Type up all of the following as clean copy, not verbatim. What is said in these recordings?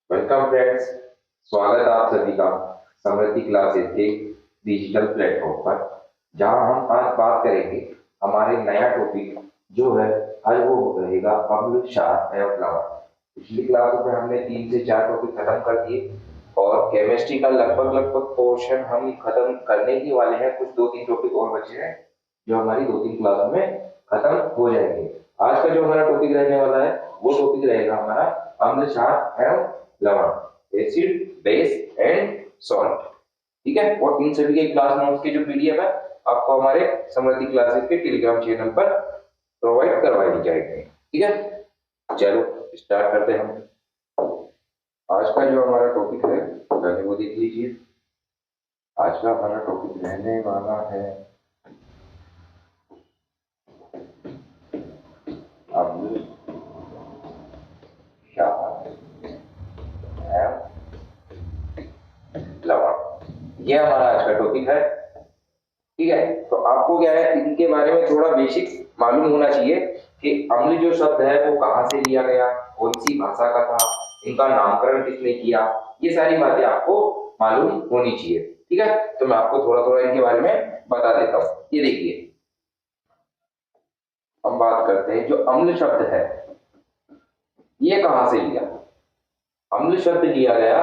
Welcome friends, स्वागत है आप सभी का समृद्धि क्लासेस के डिजिटल प्लेटफॉर्म पर, जहां हम आज बात करेंगे हमारे नया टॉपिक जो है। आज वो रहेगा अम्ल क्षार एवं लवण। पिछली क्लासों में हमने 3 से 4 टॉपिक खत्म कर दिए और केमिस्ट्री का लगभग पोर्शन हम खत्म करने ही वाले हैं। कुछ 2-3 टॉपिक और बचे हैं जो हमारी 2-3 क्लासों में खत्म हो जाएंगे। आज का जो हमारा टॉपिक रहने वाला है वो टॉपिक रहेगा हमारा अम्ल क्षार एवं लवण, एसिड बेस एंड सॉल्ट। ठीक है, और इन सभी के क्लास नोट्स के जो पीडीएफ है आपको हमारे समृद्धि क्लासेस के टेलीग्राम चैनल पर प्रोवाइड करवाई जाएगी। ठीक है, चलो स्टार्ट करते हैं हम। आज का जो हमारा टॉपिक है पहले वो देख लीजिए। आज का हमारा टॉपिक रहने वाला है अम्ल क्षार एवं लवण। ये हमारा आज का टॉपिक है। ठीक है, तो आपको क्या है, इनके बारे में थोड़ा बेसिक मालूम होना चाहिए कि अम्ल जो शब्द है वो कहाँ से लिया गया, कौन सी भाषा का था, इनका नामकरण किसने किया, ये सारी बातें आपको मालूम होनी चाहिए। ठीक है, तो मैं आपको थोड़ा थोड़ा इनके बारे में बता देता हूँ। ये देखिए, हम बात करते हैं जो अम्ल शब्द है ये कहाँ से लिया। अम्ल शब्द लिया गया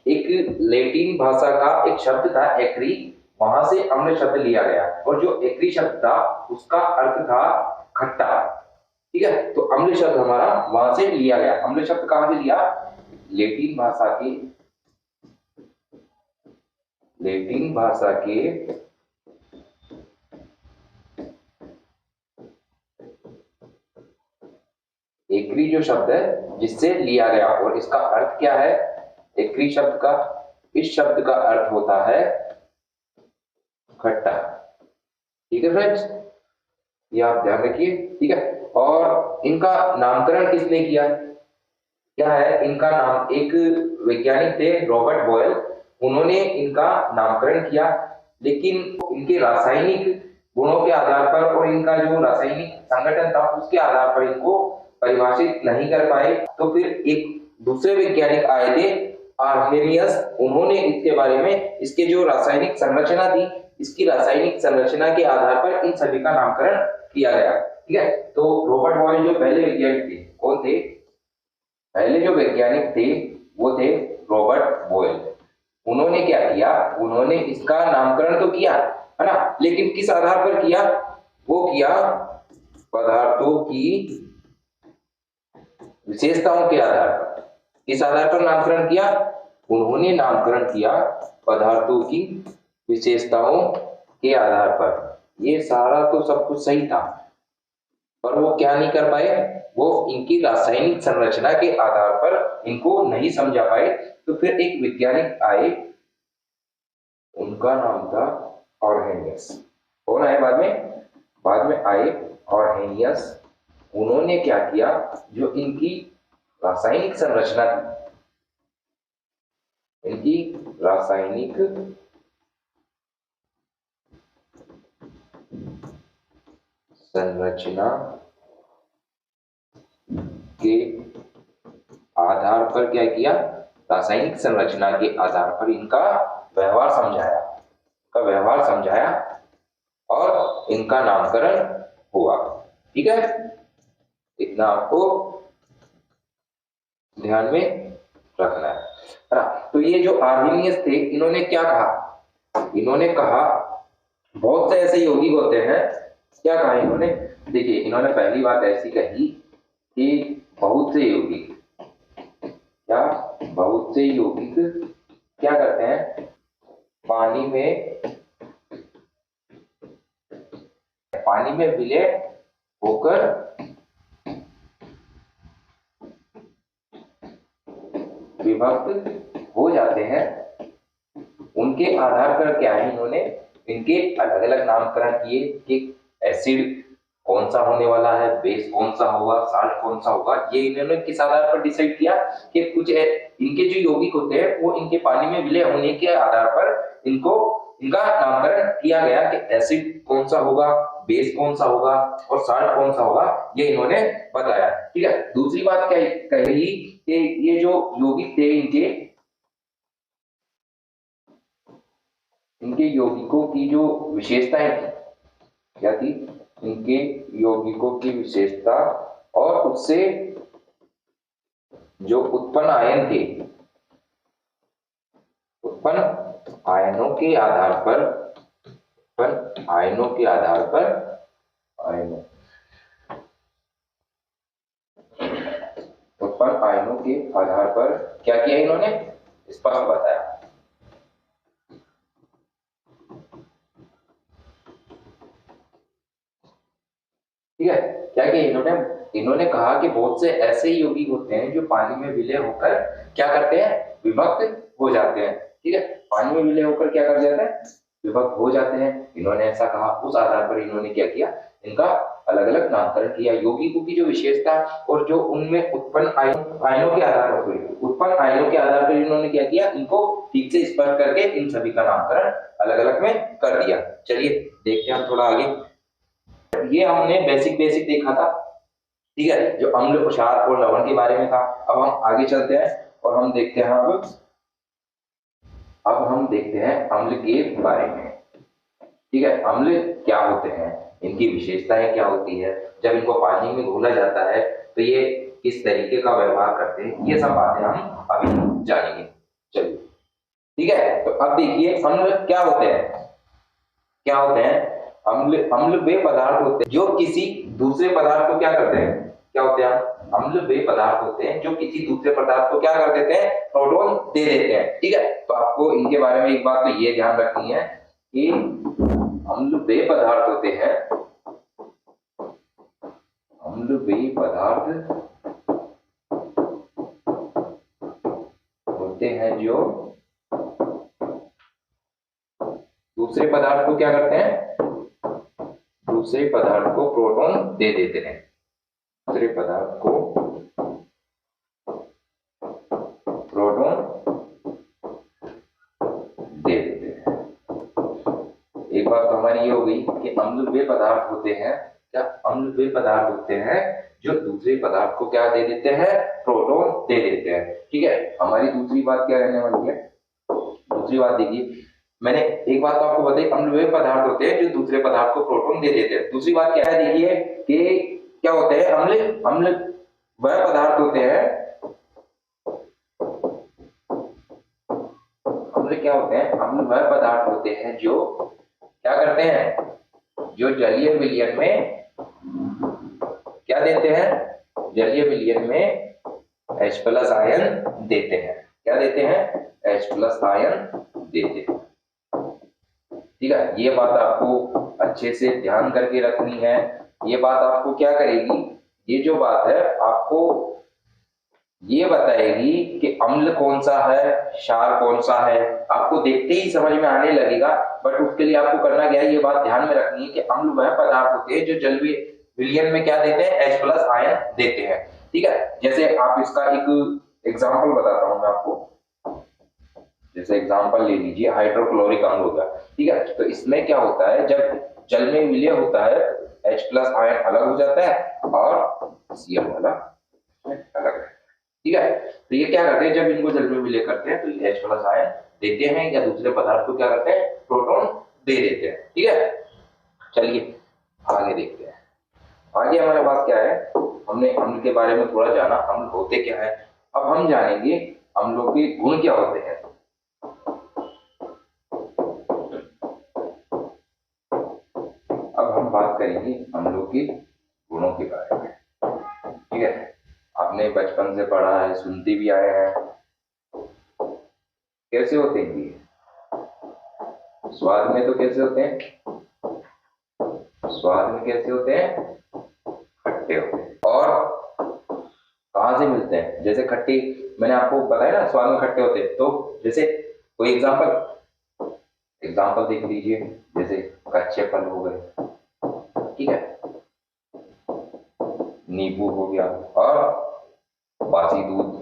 एक लैटिन भाषा का एक शब्द था एक्री, वहां से अम्ल शब्द लिया गया। और जो एक्री शब्द था उसका अर्थ था खट्टा। ठीक है, तो अम्ल शब्द हमारा वहां से लिया गया। अम्ल शब्द कहां से लिया? लैटिन भाषा के एक्री जो शब्द है जिससे लिया गया। और इसका अर्थ क्या है एक्री शब्द का? इस शब्द का अर्थ होता है खट्टा। ठीक है फ्रेंड्स, ये आप ध्यान रखिए। ठीक है, और इनका नामकरण किसने किया? क्या है इनका नाम? एक वैज्ञानिक थे रॉबर्ट बॉयल, उन्होंने इनका नामकरण किया। लेकिन इनके रासायनिक गुणों के आधार पर और इनका जो रासायनिक संगठन था उसके आधार पर इनको परिभाषित नहीं कर पाए। तो फिर एक दूसरे वैज्ञानिक आए थे आर्हेनियस, उन्होंने इसके बारे में, इसके जो रासायनिक संरचना थी, इसकी रासायनिक संरचना के आधार पर इन सभी का नामकरण किया गया। ठीक है, तो रॉबर्ट बॉयल जो पहले वैज्ञानिक थे, कौन थे? पहले जो वैज्ञानिक थे वो थे रॉबर्ट बॉयल। उन्होंने क्या किया? उन्होंने इसका नामकरण तो किया है ना, लेकिन किस आधार पर किया? वो किया पदार्थों की विशेषताओं के आधार पर। किस आधार पर नामकरण किया? उन्होंने नामकरण किया पदार्थों की विशेषताओं के आधार पर। ये सारा तो सब कुछ सही था, पर वो क्या नहीं कर पाए? वो इनकी रासायनिक संरचना के आधार पर इनको नहीं समझा पाए। तो फिर एक वैज्ञानिक आए, उनका नाम था ऑर्हेनियस। कौन आए बाद में? बाद में आए ऑर्हेनियस। उन्होंने क्या किया? जो इनकी रासायनिक संरचना थी, इनकी रासायनिक संरचना के आधार पर क्या किया? रासायनिक संरचना के आधार पर इनका व्यवहार समझाया, और इनका नामकरण हुआ। ठीक है, इतना आपको ध्यान में रखना है ना। तो ये जो आर्हेनियस थे, इन्होंने क्या कहा? इन्होंने कहा, बहुत से ऐसे यौगिक होते हैं, क्या कहा इन्होंने? देखिए, इन्होंने पहली बात ऐसी कही कि बहुत से यौगिक क्या करते हैं? पानी में विलय होकर विभक्त हो जाते हैं। उनके आधार पर क्या है, इन्होंने इनके अलग अलग नामकरण किए कि एसिड कौन सा होने वाला है, बेस कौन सा होगा, साल्ट कौन सा होगा। ये इन्होंने किस आधार पर डिसाइड किया? कि कुछ इनके जो यौगिक होते हैं वो इनके पानी में विलय होने के आधार पर इनका नामकरण किया गया कि एसिड कौन सा होगा, बेस कौन सा होगा और साल्ट कौन सा होगा, ये इन्होंने बताया। ठीक है, दूसरी बात क्या कही कि ये जो यौगिक थे इनके यौगिकों की जो विशेषताएं थी, क्या थी, इनके यौगिकों की विशेषता और उससे जो उत्पन्न आयन थे, उत्पन्न आयनों के आधार पर, उत्पन्न आयनों के आधार पर, उत्पन्न आयनों के आधार पर क्या किया इन्होंने, स्पष्ट बताया। ठीक है, क्या किया इन्होंने कहा कि बहुत से ऐसे यौगिक होते हैं जो पानी में विलय होकर क्या करते हैं, विभक्त हो जाते हैं। ठीक है, पानी में विलय होकर क्या कर जाते हैं, विभक्त हो जाते हैं। इन्होंने ऐसा कहा, उस आधार पर इन्होंने क्या किया, इनका अलग अलग नामकरण किया। यौगिकों की जो विशेषता और जो उनमें उत्पन्न आयनों के आधार पर, उत्पन्न आयनों के आधार पर इन्होंने क्या किया, इनको ठीक से स्पष्ट करके इन सभी का नामकरण अलग अलग में कर दिया। चलिए देखते हैं हम थोड़ा आगे। ये हमने बेसिक देखा था। ठीक है, जो अम्ल, क्षार और लवण के बारे में था। अब हम आगे चलते हैं और हम देखते हैं अब हम देखते हैं अम्ल के बारे में। ठीक है, अम्ल क्या होते हैं, इनकी विशेषताएं क्या होती है, जब इनको पानी में घोला जाता है तो ये किस तरीके का व्यवहार करते हैं, ये सब बातें हम अभी जानेंगे। चलिए ठीक है, तो अब देखिए अम्ल क्या होते हैं, क्या होते हैं अम्ल वे पदार्थ होते हैं जो किसी दूसरे पदार्थ को क्या करते हैं, क्या होते हैं, अम्ल वे पदार्थ होते हैं जो किसी दूसरे पदार्थ को क्या कर देते हैं, प्रोटॉन दे देते हैं। ठीक है, तो आपको इनके बारे में एक बात तो ये ध्यान रखनी है कि अम्ल वे पदार्थ होते हैं, अम्ल वे पदार्थ होते हैं जो दूसरे पदार्थ को क्या करते हैं, दूसरे पदार्थ को प्रोटॉन दे देते हैं, दूसरे पदार्थ को प्रोटॉन दे देते हैं। एक बात तो हमारी ये हो गई कि अम्ल वे पदार्थ होते हैं, क्या अम्ल वे पदार्थ होते हैं जो दूसरे पदार्थ को क्या दे देते हैं, प्रोटॉन दे देते हैं। ठीक है, हमारी दूसरी बात क्या रहने वाली है, दूसरी बात देखिए, मैंने एक बात तो आपको बताई, अम्ल वे पदार्थ होते हैं जो दूसरे पदार्थ को प्रोटॉन दे देते हैं। दूसरी बात क्या है, देखिए कि क्या होते हैं अम्ल वह पदार्थ होते हैं, अम्ल क्या होते हैं, अम्ल वह पदार्थ होते हैं जो क्या करते हैं, जो जलीय विलयन में क्या देते हैं, जलीय विलयन में H+ आयन देते हैं। क्या देते हैं, H+ आयन देते हैं। ठीक है, ये बात आपको अच्छे से ध्यान करके रखनी है। ये बात आपको क्या करेगी, ये जो बात है आपको ये बताएगी कि अम्ल कौन सा है, क्षार कौन सा है, आपको देखते ही समझ में आने लगेगा। बट उसके लिए आपको करना क्या है, ये बात ध्यान में रखनी है कि अम्ल वह पदार्थ होते हैं जो जलीय विलयन में क्या देते हैं, H+ आयन देते हैं। ठीक है, जैसे आप इसका एक एग्जाम्पल बताता हूं मैं आपको, जैसे एग्जाम्पल ले लीजिए, हाइड्रोक्लोरिक अम्ल होगा। ठीक है, तो इसमें क्या होता है, जब जल में विलय होता है H+ आयन अलग हो जाता है और Cl वाला अलग है। ठीक है, तो ये क्या करते हैं, जब इनको जल में विलय करते हैं तो ये H+ आयन देते हैं या दूसरे पदार्थ को क्या करते हैं, प्रोटॉन दे देते हैं। ठीक है, चलिए आगे देखते हैं। आगे हमारे पास क्या है, हमने अम्ल के बारे में थोड़ा जाना, अम्ल होते क्या है। अब हम जानेंगे अम्लों के गुण क्या होते हैं। अब हम बात करेंगे अम्लों के गुणों के बारे में। ठीक है, आपने बचपन से पढ़ा है, सुनते भी आए हैं। कैसे होते हैं ये, स्वाद में तो कैसे होते हैं, स्वाद में कैसे होते हैं, खट्टे होते हैं। और कहां से मिलते हैं, जैसे खट्टी, मैंने आपको बताया ना स्वाद में खट्टे होते हैं, तो जैसे कोई एग्जाम्पल देख लीजिए, जैसे कच्चे फल हो गए, ठीक है, नींबू हो गया, और बासी दूध,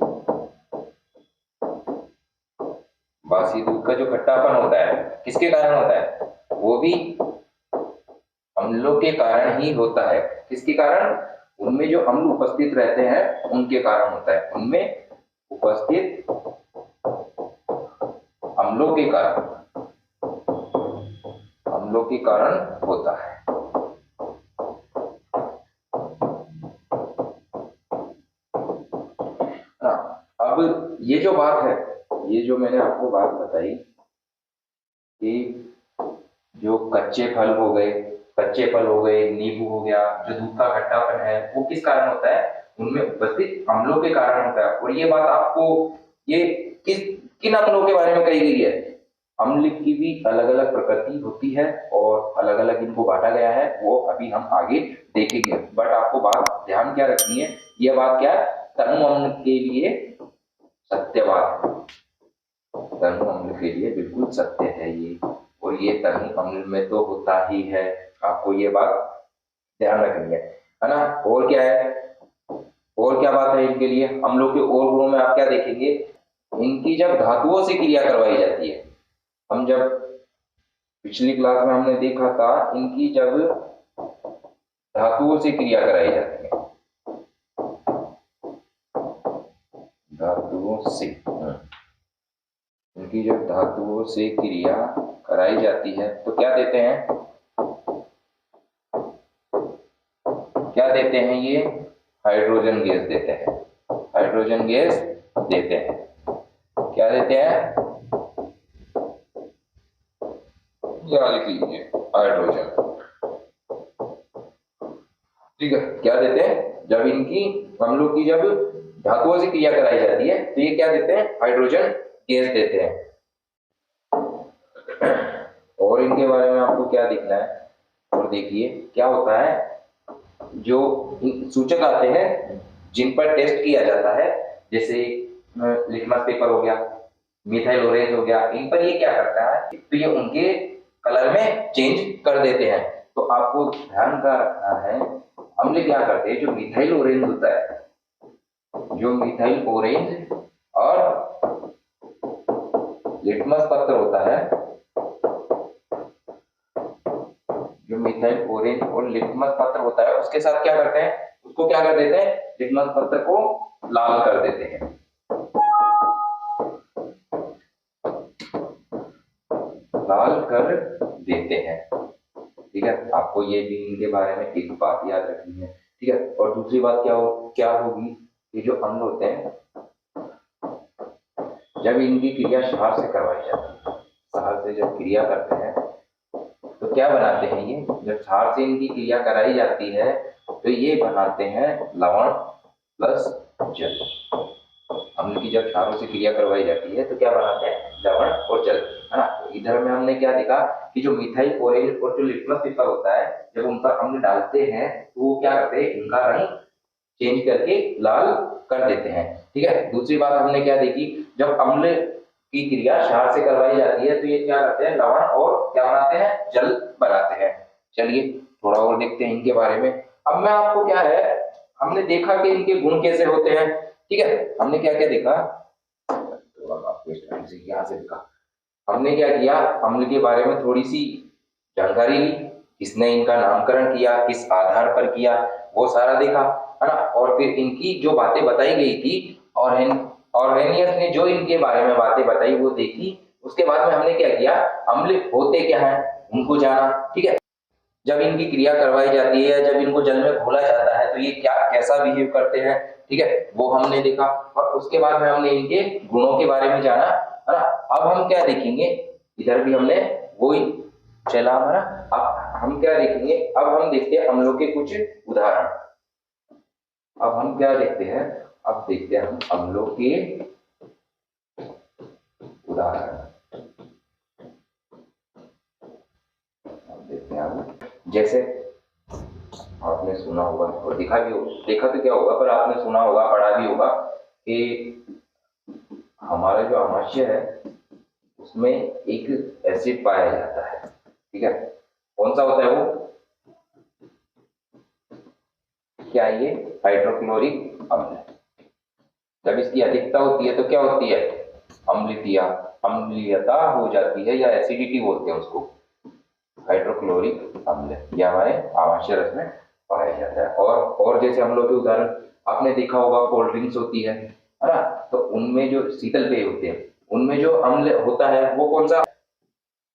बासी दूध का जो खट्टापन होता है किसके कारण होता है, वो भी अम्लों के कारण ही होता है। किसके कारण? उनमें जो अम्ल उपस्थित रहते हैं उनके कारण होता है, उनमें उपस्थित अम्लों के कारण, अम्लों के कारण होता है। अब ये जो बात है, ये जो मैंने आपको बात बताई कि जो कच्चे फल हो गए, नींबू हो गया, जो दूध का खट्टापन है वो किस कारण होता है? उनमें उपस्थित अम्लों के कारण होता है। और ये बात आपको ये किस किन अम्लों के बारे में कही गई है? अम्ल की भी अलग अलग प्रकृति होती है और अलग अलग इनको बांटा गया है, वो अभी हम आगे देखेंगे। बट आपको बात ध्यान क्या रखनी है, यह बात क्या है? तनु अम्ल के लिए सत्य बात है, तनु अम्ल के लिए बिल्कुल सत्य है ये, और ये तनु अम्ल में तो होता ही है। आपको ये बात ध्यान रखनी है ना। और क्या है, और क्या बात है इनके लिए? अम्लों के और गुणों में आप क्या देखेंगे? इनकी जब धातुओं से क्रिया करवाई जाती है, हम जब पिछली क्लास में हमने देखा था, इनकी जब धातुओं से क्रिया कराई जाती है, धातुओं से, इनकी जब धातुओं से क्रिया कराई जाती है तो क्या देते हैं? क्या देते हैं ये? हाइड्रोजन गैस देते हैं, हाइड्रोजन गैस देते हैं। क्या देते हैं? याद लिख लीजिए, हाइड्रोजन। ठीक है, क्या देते हैं? जब इनकी अम्लों की जब धातुओं से क्रिया कराई जाती है तो ये क्या देते हैं? हाइड्रोजन गैस देते हैं। और इनके बारे में आपको क्या दिखना है? और देखिए क्या होता है, जो सूचक आते हैं जिन पर टेस्ट किया जाता है, जैसे लिटमस पेपर हो गया, मिथाइल ऑरेंज हो गया, इन पर ये क्या करता है? तो ये उनके कलर में चेंज कर देते हैं। तो आपको ध्यान का रखना है, अम्ल क्या करते हैं? जो मिथाइल ऑरेंज होता है, जो मिथाइल ऑरेंज और लिटमस पत्र होता है, जो मिथाइल ऑरेंज और लिटमस पत्र होता है, उसके साथ क्या करते हैं? उसको क्या कर देते हैं? लिटमस पत्र को लाल कर देते हैं, लाल कर देते हैं। ठीक है, आपको ये भी इनके बारे में एक बात याद रखनी है। ठीक है, और दूसरी बात क्या होगी? ये जो अम्ल होते हैं, जब इनकी क्रिया क्षार से करवाई जाती है, क्षार से जब क्रिया करते हैं तो क्या बनाते हैं ये? जब क्षार से इनकी क्रिया कराई जाती है तो ये बनाते हैं लवण प्लस जल। अम्ल की जब क्षारों से क्रिया करवाई जाती है तो क्या बनाते हैं? लवण और जल, है ना। तो इधर में हमने क्या देखा कि जो मिथाइल ऑरेंज और जो लिटमस पेपर होता है, जब उन पर अम्ल डालते हैं तो वो क्या करते हैं? इनका रंग चेंज करके लाल कर देते हैं। ठीक है, दूसरी बात हमने क्या देखी? जब अम्ल की क्रिया क्षार से करवाई जाती है तो ये क्या करते हैं? लवण और क्या बनाते हैं? जल बनाते हैं। चलिए थोड़ा और देखते हैं इनके बारे में। अब मैं आपको क्या है, हमने देखा कि इनके गुण कैसे होते हैं। ठीक है, हमने क्या क्या देखा? तो हम आपको स्टार्टिंग से यहाँ से देखा, हमने क्या किया? अम्ल के बारे में थोड़ी सी जानकारी ली, किसने इनका नामकरण किया, किस आधार पर किया, वो सारा देखा, है ना। और फिर इनकी जो बातें बताई गई थी और ऑर्गेनियस ने जो इनके बारे में बातें बताई वो देखी। उसके बाद में हमने क्या किया? अम्ल होते क्या है उनको जाना। ठीक है, जब इनकी क्रिया करवाई जाती है, जब इनको जल में घोला जाता है तो ये क्या कैसा बिहेव करते हैं, ठीक है, वो हमने देखा। और उसके बाद में हमने इनके गुणों के बारे में जाना, है ना। अब हम क्या देखेंगे? इधर भी हमने वही चला हमारा। अब हम क्या देखेंगे? अब हम देखते हैं अम्लों के कुछ उदाहरण। अब हम क्या देखते हैं? अब देखते हैं हम अम्लों के उदाहरण। देखते हैं हम, जैसे आपने सुना होगा और देखा तो क्या होगा, पर आपने सुना होगा, पढ़ा भी होगा कि हमारा जो आमाशय है उसमें एक एसिड पाया जाता है। ठीक है, कौन सा होता है वो? क्या ये? हाइड्रोक्लोरिक अम्ल। जब इसकी अधिकता होती है तो क्या होती है? अम्लीयता हो जाती है, या एसिडिटी बोलते हैं उसको, हाइड्रोक्लोरिक अम्ल, ये हमारे आवासीय रस में पाया जाता है। और जैसे अम्लों के उदाहरण आपने देखा होगा, कोल्ड ड्रिंक्स होती है ना, तो उनमें जो शीतल पेय होते हैं उनमें जो अम्ल होता है वो कौन सा,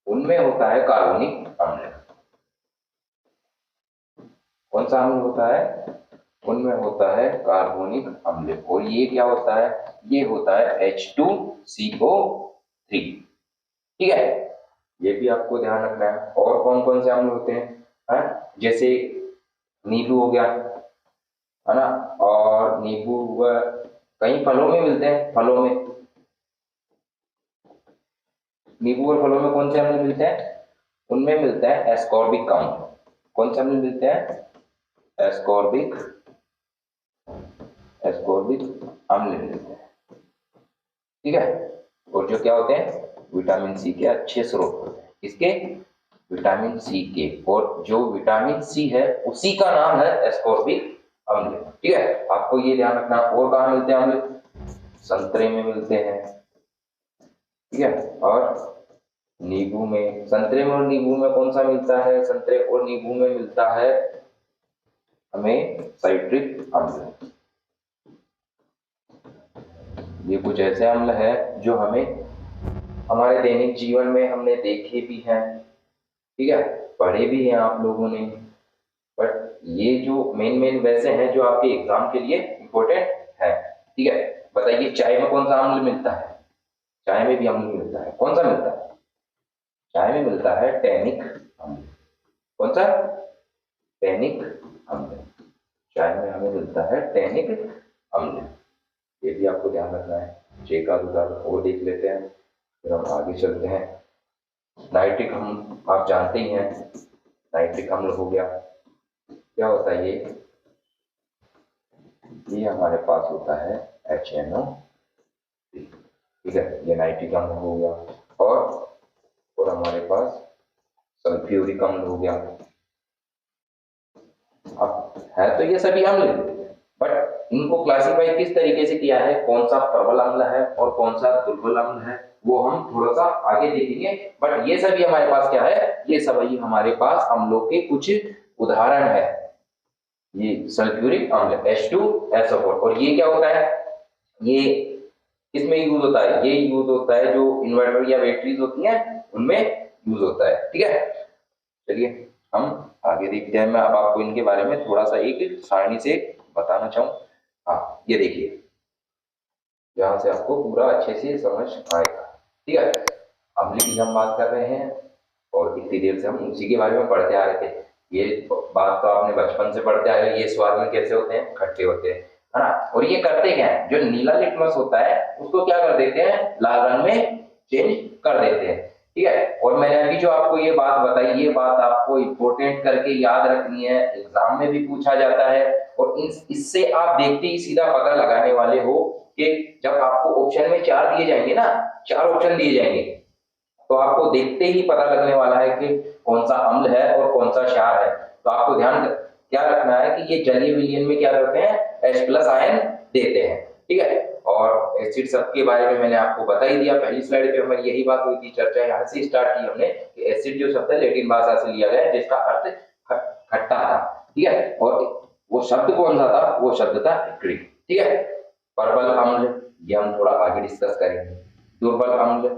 उनमें होता है कार्बोनिक अम्ल। कौन सा अम्ल होता है, उनमें होता है कार्बोनिक अम्ल। और ये क्या होता है, ये होता है H2CO3। ठीक है, ये भी आपको ध्यान रखना है। और कौन कौन से अम्ल होते हैं, जैसे नींबू हो गया, है ना, और नींबू कई फलों में मिलते हैं, फलों में, नींबू और फलों में कौन से अम्ल मिलते हैं, उनमें मिलता है एस्कॉर्बिक अम्ल। कौन से अम्ल मिलते हैं, एस्कॉर्बिक अम्ल मिलते हैं। ठीक है, और जो क्या होते हैं, विटामिन सी के अच्छे स्रोत होते हैं। किसके, विटामिन सी के। और जो विटामिन सी है उसी का नाम है एस्कॉर्बिक अम्ल। ठीक है, आपको ये ध्यान रखना। और कहाँ मिलते हैं अम्ल, संतरे में मिलते हैं। ठीक है, और नींबू में, संतरे में और नींबू में कौन सा मिलता है, संतरे और नींबू में मिलता है हमें साइट्रिक अम्ल। ये कुछ ऐसे अम्ल है जो हमें हमारे दैनिक जीवन में हमने देखे भी हैं, ठीक है, पढ़े भी हैं आप लोगों ने। बट ये जो मेन वैसे हैं जो आपके एग्जाम के लिए इंपॉर्टेंट है। ठीक है, बताइए चाय में कौन सा अम्ल मिलता है, चाय में भी अम्ल मिलता है। कौन सा मिलता है, चाय में मिलता है टैनिक अम्ल। कौन सा, टैनिक अम्ल, चाय में हमें मिलता है टैनिक अम्ल। ये भी आपको ध्यान रखना है। एक आध उदाहरण और देख लेते हैं, फिर हम आगे चलते हैं। नाइट्रिक अम्ल आप जानते ही हैं, नाइट्रिक अम्ल हो गया, क्या होता है ये हमारे पास होता है HNO। ठीक है, ये नाइट्रिक अम्ल हो गया। और हमारे पास सल्फ्यूरिक अम्ल हो गया। अब है तो ये सभी अम्ल, बट इनको क्लासिफाई किस तरीके से किया है, कौन सा प्रबल अम्ल है और कौन सा दुर्बल अम्ल है, वो हम थोड़ा सा आगे देखेंगे। बट ये सभी हमारे पास क्या है, ये सभी हमारे पास अम्लों के कुछ उदाहरण है। ये सल्फ्यूरिक अम्ल H2SO4, और ये क्या होता है, ये किसमें यूज होता है, ये यूज होता है जो इन्वर्टर या बैटरीज होती हैं उनमें यूज होता है। ठीक है, चलिए हम आगे देखते हैं। मैं अब आपको इनके बारे में थोड़ा सा एक सारणी से बताना चाहूँ। हाँ, ये देखिए, यहाँ से आपको पूरा अच्छे से समझ आएगा। ठीक है, अम्ल की हम बात कर रहे हैं और इतनी देर से हम उसी के बारे में पढ़ते आ रहे थे। ये बात तो आपने बचपन से पढ़ते आए हो, ये स्वाद में कैसे होते हैं, खट्टे होते हैं, है ना। और ये करते क्या है, जो नीला लिटमस होता है उसको क्या कर देते हैं, लाल रंग में चेंज कर देते हैं। ठीक है, और मैंने अभी जो आपको ये बात बताई, ये बात आपको इंपोर्टेंट करके याद रखनी है, एग्जाम में भी पूछा जाता है। और इससे आप देखते ही सीधा पता लगाने वाले हो कि जब आपको ऑप्शन में 4 दिए जाएंगे ना, 4 ऑप्शन दिए जाएंगे, तो आपको देखते ही पता लगने वाला है कि कौन सा अम्ल है और कौन सा क्षार है। तो आपको ध्यान क्या रखना है कि ये जलीय विलयन में क्या करते हैं, H+ आयन देते हैं। ठीक है, और एसिड सब के बारे में मैंने आपको बता ही दिया। पहली स्लाइड पे हमारी यही बात हुई थी, चर्चा यहाँ से स्टार्ट की हमने कि एसिड जो शब्द है लैटिन भाषा से लिया गया है, जिसका अर्थ खट्टा था। ठीक है, और वो शब्द कौन सा था, वो शब्द था एक्रिक। ठीक है, प्रबल अम्ल ये हम थोड़ा आगे डिस्कस करेंगे। दुर्बल अम्ल,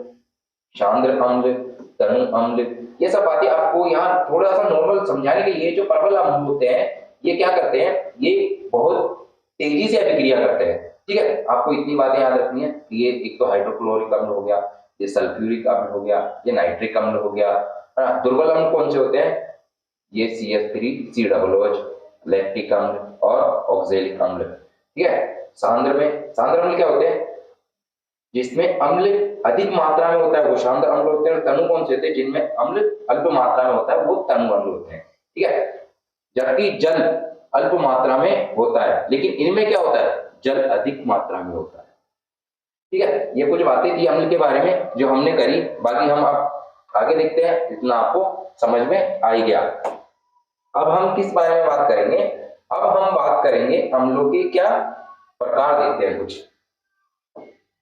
सांद्र अम्ल, तनु अम्ल, ये सब बातें आपको यहाँ थोड़ा सा नॉर्मल समझाने के लिए। जो प्रबल अम्ल होते हैं ये क्या करते हैं, ये बहुत तेजी से अभिक्रिया करते हैं। ठीक है, आपको इतनी बातें याद रखनी है। ये एक तो हाइड्रोक्लोरिक अम्ल हो गया, ये सल्फ्यूरिक अम्ल हो गया, ये नाइट्रिक अम्ल हो गया, है ना। दुर्बल अम्ल कौन से होते हैं, ये CH3COOH, लैक्टिक अम्ल और ऑक्जेलिक अम्ल। ठीक है, सांद्र अम्ल क्या होते हैं, जिसमें अम्ल अधिक मात्रा में होता है वो सांद्र अम्ल होते हैं। और तनु कौन से होते हैं, जिनमें अम्ल अल्प मात्रा में होता है वो तनु अम्ल होते हैं। ठीक है, जबकि जल अल्प मात्रा में होता है, लेकिन इनमें क्या होता है, जल अधिक मात्रा में होता है। ठीक है, ये कुछ बातें थी अम्ल के बारे में जो हमने करी, बाकी हम अब आगे देखते हैं, इतना आपको समझ में आ ही गया। अब हम किस बारे में बात करेंगे, अब हम बात करेंगे अम्लों के क्या प्रकार देखते हैं कुछ।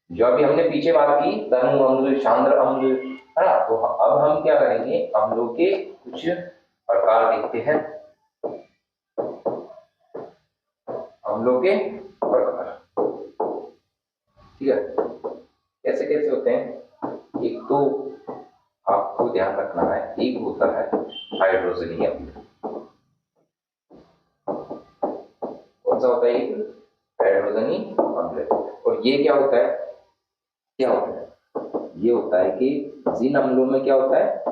जो अभी हमने पीछे बात की तनु अम्ल, सांद्र अम्ल, है ना। तो अब हम क्या करेंगे, अम्लों के कुछ प्रकार देखते हैं, अम्लों के प्रकार। ठीक है, कैसे कैसे होते हैं। एक तो आपको ध्यान रखना है, एक होता है हाइड्रोजनी अम्ल। कौन सा होता है, एक हाइड्रोजनी अम्ल। और ये क्या होता है, क्या होता है, ये होता है कि जिन अम्लों में क्या होता है,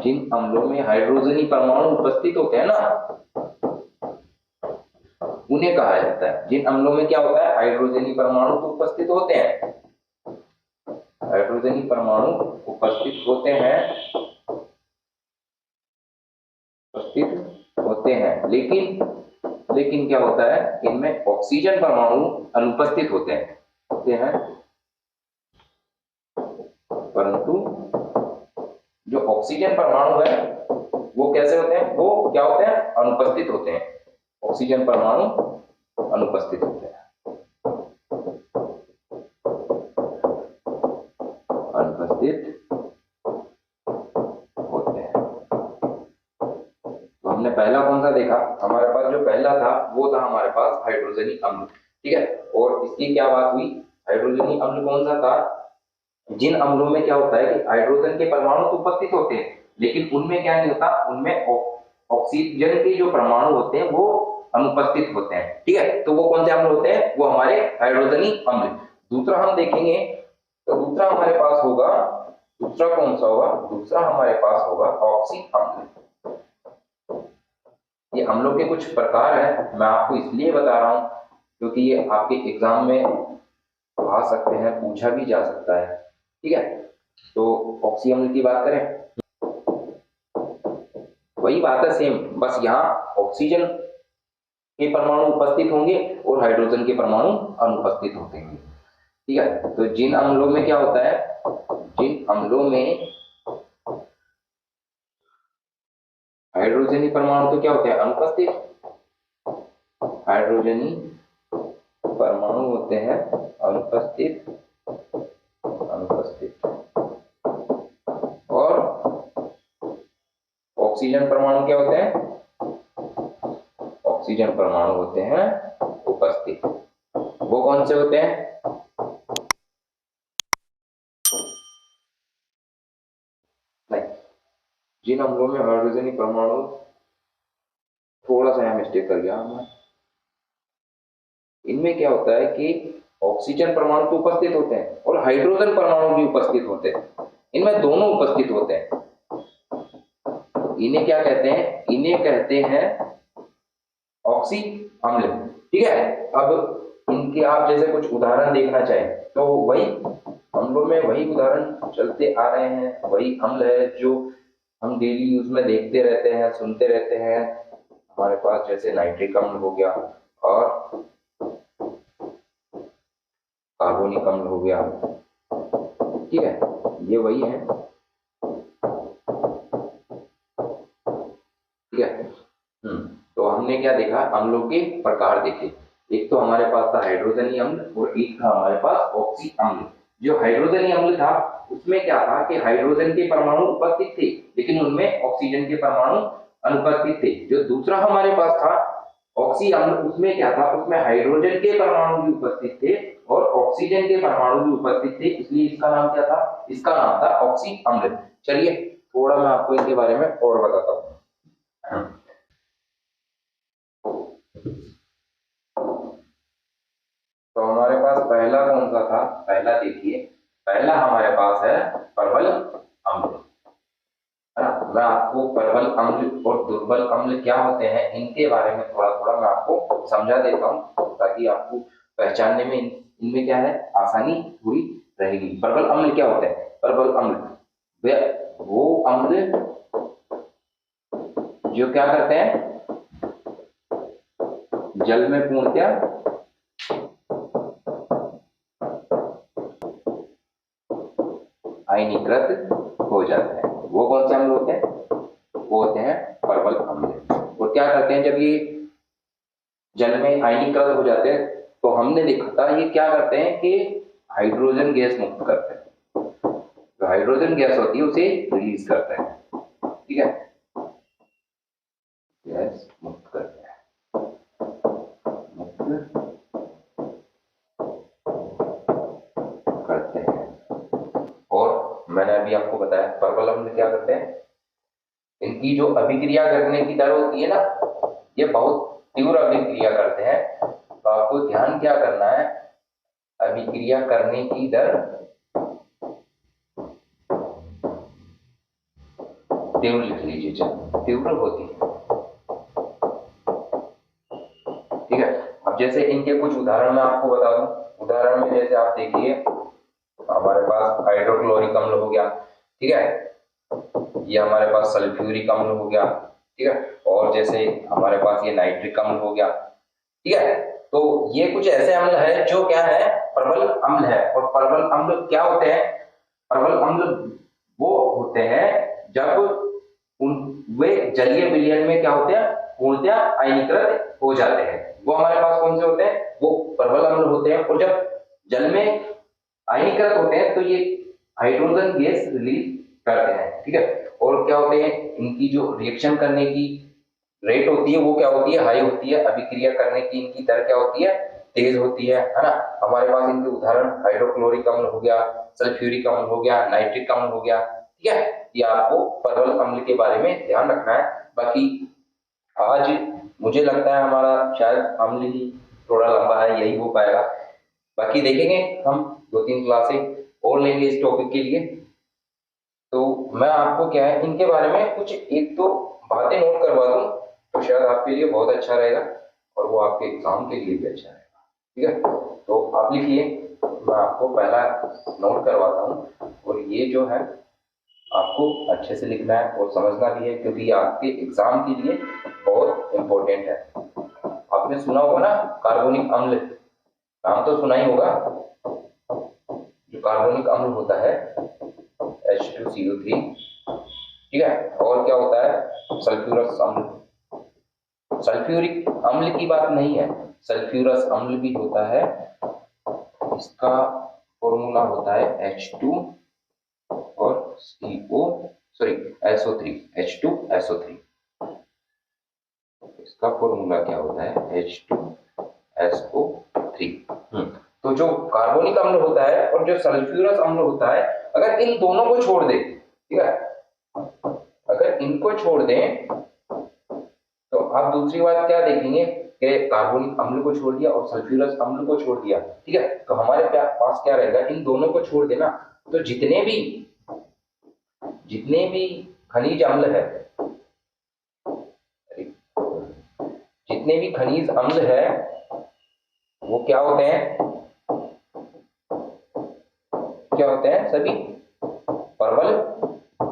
जिन अम्लों में हाइड्रोजनी परमाणु उपस्थित होते हैं ना, उन्हें कहा जाता है। जिन अम्लों में क्या होता है, हाइड्रोजनी परमाणु उपस्थित होते हैं, हाइड्रोजनी परमाणु उपस्थित होते हैं, उपस्थित होते हैं, लेकिन क्या होता है, इनमें ऑक्सीजन परमाणु अनुपस्थित होते हैं, परंतु जो ऑक्सीजन परमाणु है वो कैसे होते हैं, वो क्या होते हैं, अनुपस्थित होते हैं। ऑक्सीजन परमाणु अनुपस्थित होते हैं, अनुपस्थित होते हैं। तो हमने पहला कौन सा देखा, हमारे पास जो पहला था वो था हमारे पास हाइड्रोजनी अम्ल। ठीक है, और इसकी क्या बात हुई, हाइड्रोजनी अम्ल कौन सा था, जिन अम्लों में क्या होता है कि हाइड्रोजन के परमाणु तो उपस्थित होते हैं, लेकिन उनमें क्या नहीं होता, उनमें ऑक्सीजन के जो परमाणु होते हैं वो अनुपस्थित होते हैं। ठीक है, तो वो कौन से अम्ल होते हैं, वो हमारे हाइड्रोजनी अम्ल। दूसरा हम देखेंगे, तो दूसरा हमारे पास होगा, दूसरा कौन सा होगा, दूसरा हमारे पास होगा ऑक्सी अम्ल। ये अम्लों के कुछ प्रकार है, मैं आपको इसलिए बता रहा हूं क्योंकि ये आपके एग्जाम में आ सकते हैं, पूछा भी जा सकता है। ठीक है, तो ऑक्सी अम्ल की बात करें, वही बात है सेम, बस यहाँ ऑक्सीजन के परमाणु उपस्थित होंगे और हाइड्रोजन के परमाणु अनुपस्थित होते हैं। ठीक है, तो जिन अम्लों में क्या होता है, जिन अम्लों में हाइड्रोजनी परमाणु तो क्या होते हैं, अनुपस्थित, हाइड्रोजनी परमाणु होते हैं अनुपस्थित, अनुपस्थित, और ऑक्सीजन परमाणु क्या होते हैं, ऑक्सीजन परमाणु होते हैं उपस्थित। वो कौन से होते हैं, नहीं, जिन अम्लों में हाइड्रोजनी परमाणु, थोड़ा सा यहाँ मिस्टेक कर गया मैं, इनमें क्या होता है कि ऑक्सीजन परमाणु तो उपस्थित होते हैं और हाइड्रोजन परमाणु भी उपस्थित होते हैं, इनमें दोनों उपस्थित होते हैं। इन्हें क्या कहते हैं, इन्हें कहते हैं ऑक्सी अम्ल। ठीक है, अब इनके आप जैसे कुछ उदाहरण देखना चाहें तो वही अम्लों में वही उदाहरण चलते आ रहे हैं, वही अम्ल है जो हम डेली यूज में देखते रहते हैं, सुनते रहते हैं। हमारे पास जैसे नाइट्रिक अम्ल हो गया और कार्बोनिक अम्ल हो गया। ठीक है, ये वही है। ठीक है, तो हमने क्या देखा, अम्लों के प्रकार देखे। एक तो हमारे पास था हाइड्रोजनी अम्ल और एक था हमारे पास ऑक्सी अम्ल। जो हाइड्रोजनी अम्ल था उसमें क्या था कि हाइड्रोजन के परमाणु उपस्थित थे लेकिन उनमें ऑक्सीजन के परमाणु अनुपस्थित थे। जो दूसरा हमारे पास था ऑक्सी अम्ल, उसमें क्या था, उसमें हाइड्रोजन के परमाणु भी उपस्थित थे और ऑक्सीजन के परमाणु भी उपस्थित थे, इसलिए इसका नाम क्या था, इसका नाम था ऑक्सी अम्ल। चलिए थोड़ा मैं आपको इनके बारे में और बताता हूँ। तो हमारे पास पहला कौन सा था, पहला देखिए, पहला हमारे पास है प्रबल अम्ल, है ना। मैं आपको प्रबल अम्ल और दुर्बल अम्ल क्या होते हैं इनके बारे में थोड़ा थोड़ा मैं आपको समझा देता हूँ ताकि आपको पहचानने में इनमें क्या है आसानी थोड़ी रहेगी। प्रबल अम्ल क्या होते हैं, प्रबल अम्ल वो अम्ल जो क्या करते हैं, जल में पूर्णतया आयनीकृत हो जाते हैं। वो कौन से अम्ल होते हैं, वो होते हैं प्रबल अम्ल। और क्या करते हैं, जब ये जल में आयनीकृत हो जाते हैं तो हमने देखा था ये क्या करते हैं कि हाइड्रोजन गैस मुक्त करते हैं, जो हाइड्रोजन गैस होती है उसे रिलीज करते हैं, ठीक है, गैस मुक्त करते हैं, मुक्त करते हैं। और मैंने अभी आपको बताया परवल अम्ल क्या करते हैं, इनकी जो अभिक्रिया करने की दर होती है ना, ये बहुत तीव्र अभिक्रिया करते हैं। तो आपको ध्यान क्या करना है, अभिक्रिया करने की दर तीव्र लिख लीजिए, तीव्र होती है, ठीक है। अब जैसे इनके कुछ उदाहरण मैं आपको बता दूं, उदाहरण में जैसे आप देखिए हमारे पास हाइड्रोक्लोरिक अम्ल हो गया, ठीक है, ये हमारे पास सल्फ्यूरिक अम्ल हो गया, ठीक है, और जैसे हमारे पास ये नाइट्रिक अम्ल हो गया, ठीक है। तो ये कुछ ऐसे अम्ल है जो क्या है, प्रबल अम्ल है। और प्रबल अम्ल क्या होते हैं, प्रबल अम्ल वो होते हैं जब उन वे जलीय विलयन में क्या होते हैं, पूर्णतः आयनीकृत हो जाते हैं। वो हमारे पास कौन से होते हैं, वो प्रबल अम्ल होते हैं। और जब जल में आयनीकृत होते हैं तो ये हाइड्रोजन गैस रिलीज करते हैं, ठीक है। और क्या होते हैं, इनकी जो रिएक्शन करने की रेट होती है वो क्या होती है, हाई होती है। अभिक्रिया करने की इनकी दर क्या होती है, तेज होती है ना। हमारे पास इनके उदाहरण हाइड्रोक्लोरिक अम्ल हो गया, सल्फ्यूरिक अम्ल हो गया, नाइट्रिक अम्ल हो गया, ठीक है। ये आपको प्रबल अम्ल के बारे में ध्यान रखना है। बाकी आज मुझे लगता है हमारा शायद अम्ल ही थोड़ा लंबा है, यही हो पाएगा। बाकी देखेंगे हम 2-3 क्लासें और लेंगे इस टॉपिक के लिए। तो मैं आपको क्या है, इनके बारे में कुछ एक दो बातें नोट करवा दूं तो शायद आपके लिए बहुत अच्छा रहेगा और वो आपके एग्जाम के लिए भी अच्छा रहेगा, ठीक है। तो आप लिखिए, मैं आपको पहला नोट करवाता हूँ। और ये जो है आपको अच्छे से लिखना है और समझना भी है, क्योंकि ये आपके एग्जाम के लिए बहुत इंपॉर्टेंट है। आपने सुना होगा ना कार्बोनिक अम्ल, नाम तो सुना ही होगा। जो कार्बोनिक अम्ल होता है H2CO3, ठीक है। और क्या होता है, सल्फ्यूरस अम्ल। सल्फ्यूरिक अम्ल की बात नहीं है, सल्फ्यूरस अम्ल भी होता है। इसका फॉर्मूला होता है H2 और SO3, H2SO3। इसका फॉर्मूला क्या होता है, H2SO3। तो जो कार्बोनिक अम्ल होता है और जो सल्फ्यूरस अम्ल होता है, अगर इन दोनों को छोड़ दे, ठीक है, अगर इनको छोड़ दें तो आप दूसरी बात क्या देखेंगे कि कार्बोनिक अम्ल को छोड़ दिया और सल्फ्यूरस अम्ल को छोड़ दिया, ठीक है। तो हमारे पास क्या रहेगा, इन दोनों को छोड़ देना तो जितने भी खनिज अम्ल है, जितने भी खनिज अम्ल है वो क्या होते हैं, सभी प्रबल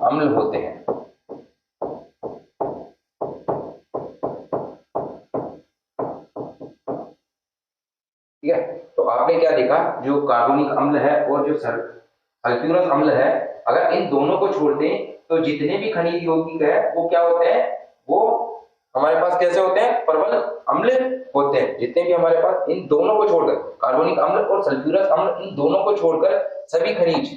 अम्ल होते हैं, ठीक है। तो आपने क्या देखा, जो कार्बोनिक अम्ल है और जो सल्फ्यूरस अम्ल है, अगर इन दोनों को छोड़ दें तो जितने भी खनिज यौगिक है वो क्या होते हैं, वो हमारे पास कैसे होते हैं, प्रबल अम्ल होते हैं। जितने भी हमारे पास, इन दोनों को छोड़कर, कार्बोनिक अम्ल और सल्फ्यूरस अम्ल, इन दोनों को छोड़कर सभी खनिज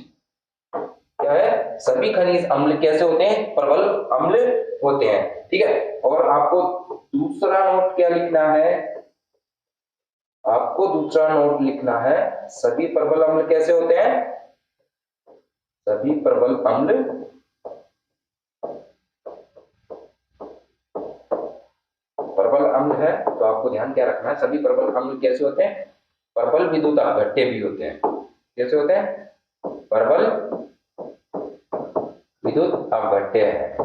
क्या है, सभी खनिज अम्ल कैसे होते हैं, प्रबल अम्ल होते हैं, ठीक है। और आपको दूसरा नोट क्या लिखना है, आपको दूसरा नोट लिखना है, सभी प्रबल अम्ल कैसे होते हैं, सभी प्रबल अम्ल प्रबल अम्ल है। तो आपको ध्यान क्या रखना है, सभी प्रबल अम्ल कैसे होते हैं, प्रबल विद्युत अपघट्य भी होते हैं। कैसे होते हैं, प्रबल विद्युत अपघट्य है,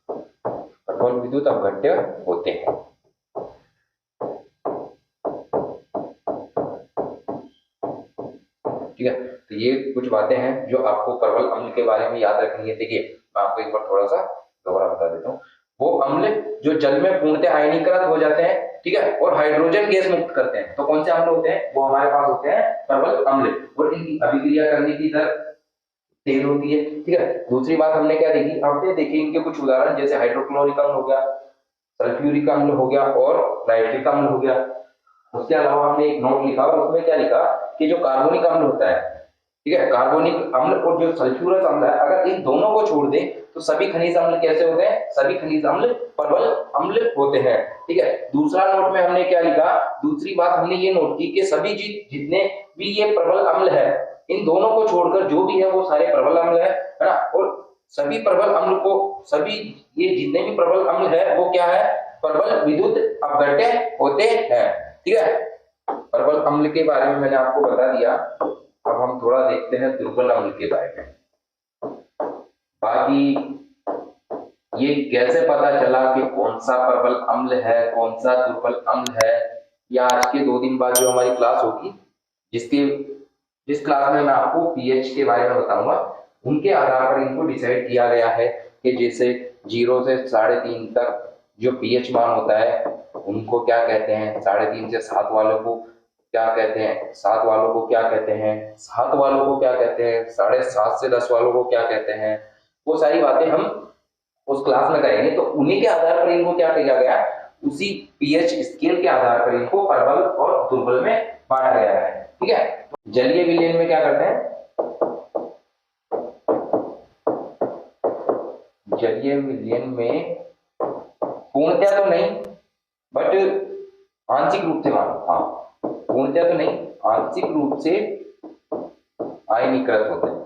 प्रबल विद्युत अपघट्य होते हैं, ठीक है। तो ये कुछ बातें हैं जो आपको प्रबल अम्ल के बारे में याद रखनी है। देखिए मैं आपको एक बार थोड़ा सा दोबारा बता देता हूँ, वो अम्ल जो जल में पूर्णतः आयनीकृत हो जाते हैं, ठीक है, और हाइड्रोजन गैस मुक्त करते हैं, तो कौन से अम्ल होते हैं, वो हमारे पास होते हैं प्रबल अम्ल। और इनकी अभिक्रिया करने की दर तेज होती है, ठीक है। दूसरी बात हमने क्या देखी, आपने देखी इनके कुछ उदाहरण, जैसे हाइड्रोक्लोरिक अम्ल हो गया, सल्फ्यूरिक अम्ल हो गया और नाइट्रिक अम्ल हो गया। उसके अलावा हमने एक नोट लिखा और उसमें क्या लिखा कि जो कार्बोनिक अम्ल होता है, ठीक है, कार्बोनिक अम्ल और जो सल्फ्यूरस अम्ल है, अगर इन दोनों को छोड़ दें तो सभी खनिज अम्ल कैसे होते हैं? सभी खनिज अम्ल प्रबल अम्ल होते हैं। ठीक है, दूसरा नोट में हमने क्या लिखा, दूसरी बात हमने ये नोट की कि सभी जितने भी ये प्रबल अम्ल है, इन दोनों को छोड़कर जो भी है वो सारे प्रबल अम्ल है ना। और सभी प्रबल अम्ल को, सभी ये जितने भी प्रबल अम्ल है वो क्या है? प्रबल विद्युत अपघट्य होते हैं। ठीक है, प्रबल अम्ल के बारे में मैंने आपको बता दिया। अब हम थोड़ा देखते हैं दुर्बल अम्ल के बारे में। बाकी ये कैसे पता चला कि कौन सा प्रबल अम्ल है, कौन सा दुर्बल अम्ल है, या आज के 2 दिन बाद जो हमारी क्लास होगी, जिसके जिस क्लास में मैं आपको पीएच के बारे में बताऊंगा, उनके आधार पर इनको डिसाइड किया गया है कि जैसे 0 से 3.5 तक जो पीएच मान होता है उनको क्या कहते हैं, 3.5 से 7 वालों को क्या कहते हैं, 7 वालों को क्या कहते हैं, 7 वालों को क्या कहते हैं, 7.5 से 10 वालों को क्या कहते हैं, वो सारी बातें हम उस क्लास में करेंगे। तो उन्हीं के आधार पर इनको क्या किया गया, उसी पीएच स्केल के आधार पर इनको प्रबल और दुर्बल में बांटा गया है। ठीक है, जलीय विलयन में क्या करते हैं, जलीय विलयन में पूर्णतया तो नहीं बट आंशिक रूप से मानो, हाँ पूर्णतया तो नहीं, आंशिक रूप से आयनीकृत होते हैं,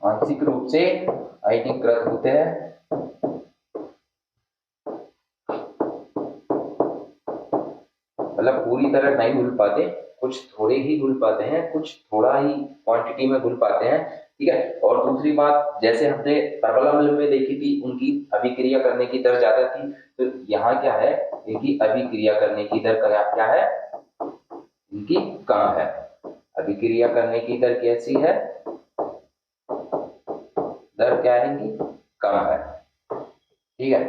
आंशिक रूप से आयनीकृत होते हैं। मतलब पूरी तरह नहीं घुल पाते, कुछ थोड़े ही घुल पाते हैं, कुछ थोड़ा ही क्वांटिटी में घुल पाते हैं। ठीक है, और दूसरी बात, जैसे हमने प्रबल अम्ल में देखी थी उनकी अभिक्रिया करने की दर ज्यादा थी, तो यहाँ क्या है, इनकी अभिक्रिया करने की दर क्या है, इनकी कम है। अभिक्रिया करने की दर कैसी है, दर क्या है इनकी, कम है। ठीक है,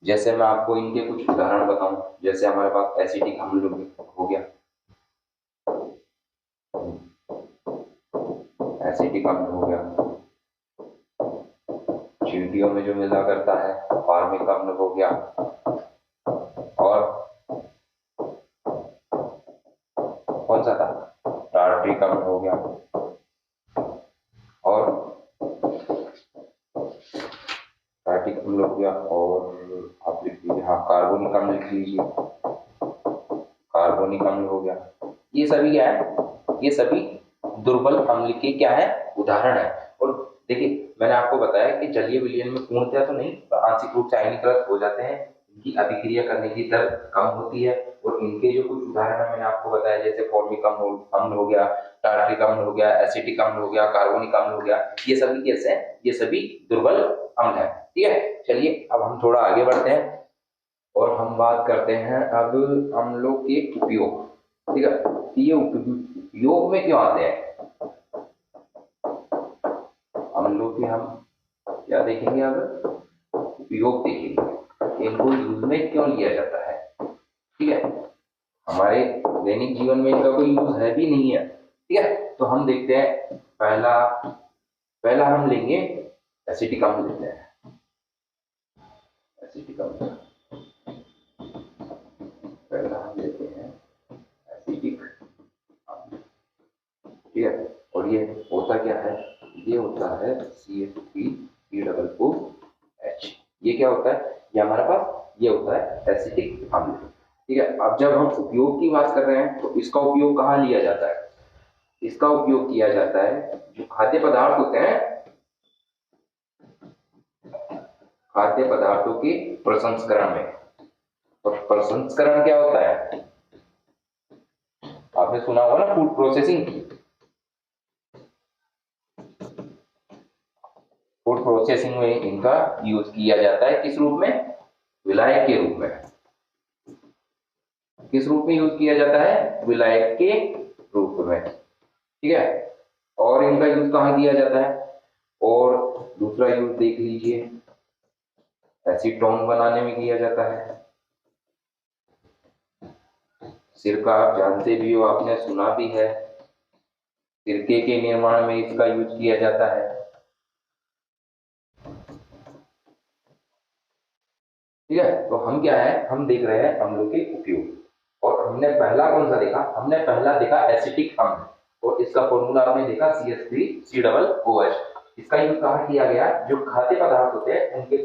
जैसे मैं आपको इनके कुछ उदाहरण बताऊं, जैसे हमारे पास एसिटिक अम्ल हो गया, एसिटिक अम्ल हो गया, चींटियों में जो मिला करता है फॉर्मिक अम्ल हो गया, और कौन सा था, टार्ट्रिक अम्ल हो गया, और टार्ट्रिक अम्ल हो गया, और आप लिख लीजिए, हाँ कार्बोनिक अम्ल लिख लीजिए, कार्बोनिक अम्ल हो गया। ये सभी क्या है, ये सभी दुर्बल अम्ल के क्या है, उदाहरण है। और देखिए मैंने आपको बताया कि जलीय विलयन में पूर्णतया तो नहीं, आंशिक रूप से आयनीकृत हो जाते हैं, इनकी अभिक्रिया करने की दर कम होती है। और इनके जो कुछ उदाहरण है मैंने आपको बताया, जैसे फॉर्मिक अम्ल हो गया, टार्ट्रिक अम्ल हो गया, एसिटिक अम्ल हो गया, कार्बोनिक अम्ल हो गया, ये सभी कैसे हैं, ये सभी दुर्बल अम्ल है। ठीक है, चलिए अब हम थोड़ा आगे बढ़ते हैं और हम बात करते हैं अब अम्लों के उपयोग। ठीक है, ये उपयोग में क्यों आते हैं, अम्लों के हम क्या देखेंगे, अब उपयोग देखेंगे, इनको यूज में क्यों लिया जाता है। ठीक है, हमारे दैनिक जीवन में इनका कोई यूज है भी नहीं है। ठीक है, तो हम देखते हैं, पहला पहला हम लेंगे एसिटिक अम्ल लेते हैं, एसिटिक अम्ल पहला हम लेते हैं एसिटिक अम्ल। ठीक है, और ये होता क्या है, ये होता है CH3COOH, ये क्या होता है, ये हमारे पास ये होता है एसिटिक अम्ल। ठीक है, अब जब हम उपयोग की बात कर रहे हैं तो इसका उपयोग कहाँ लिया जाता है, इसका उपयोग किया जाता है जो खाद्य पदार्थ होते हैं, खाद्य पदार्थों के प्रसंस्करण में। और प्रसंस्करण क्या होता है, आपने सुना होगा ना, फूड प्रोसेसिंग। फूड प्रोसेसिंग में इनका यूज किया जाता है, किस रूप में, विलायक के रूप में। किस रूप में यूज किया जाता है, विलायक के रूप में। ठीक है, और इनका यूज कहाँ किया जाता है, और दूसरा यूज देख लीजिए, एसीटोन बनाने में किया जाता है। सिरका आप जानते भी हो, आपने सुना भी है, सिरके के निर्माण में इसका यूज किया जाता है। ठीक है। तो हम क्या है, हम देख रहे हैं अम्लों के उपयोग, और हमने पहला कौन सा देखा, हमने पहला देखा एसिटिक अम्ल, और इसका फॉर्मूला आपने देखा CH3COOH। इसका यूज कहाँ किया गया, जो खाद्य पदार्थ होते हैं उनके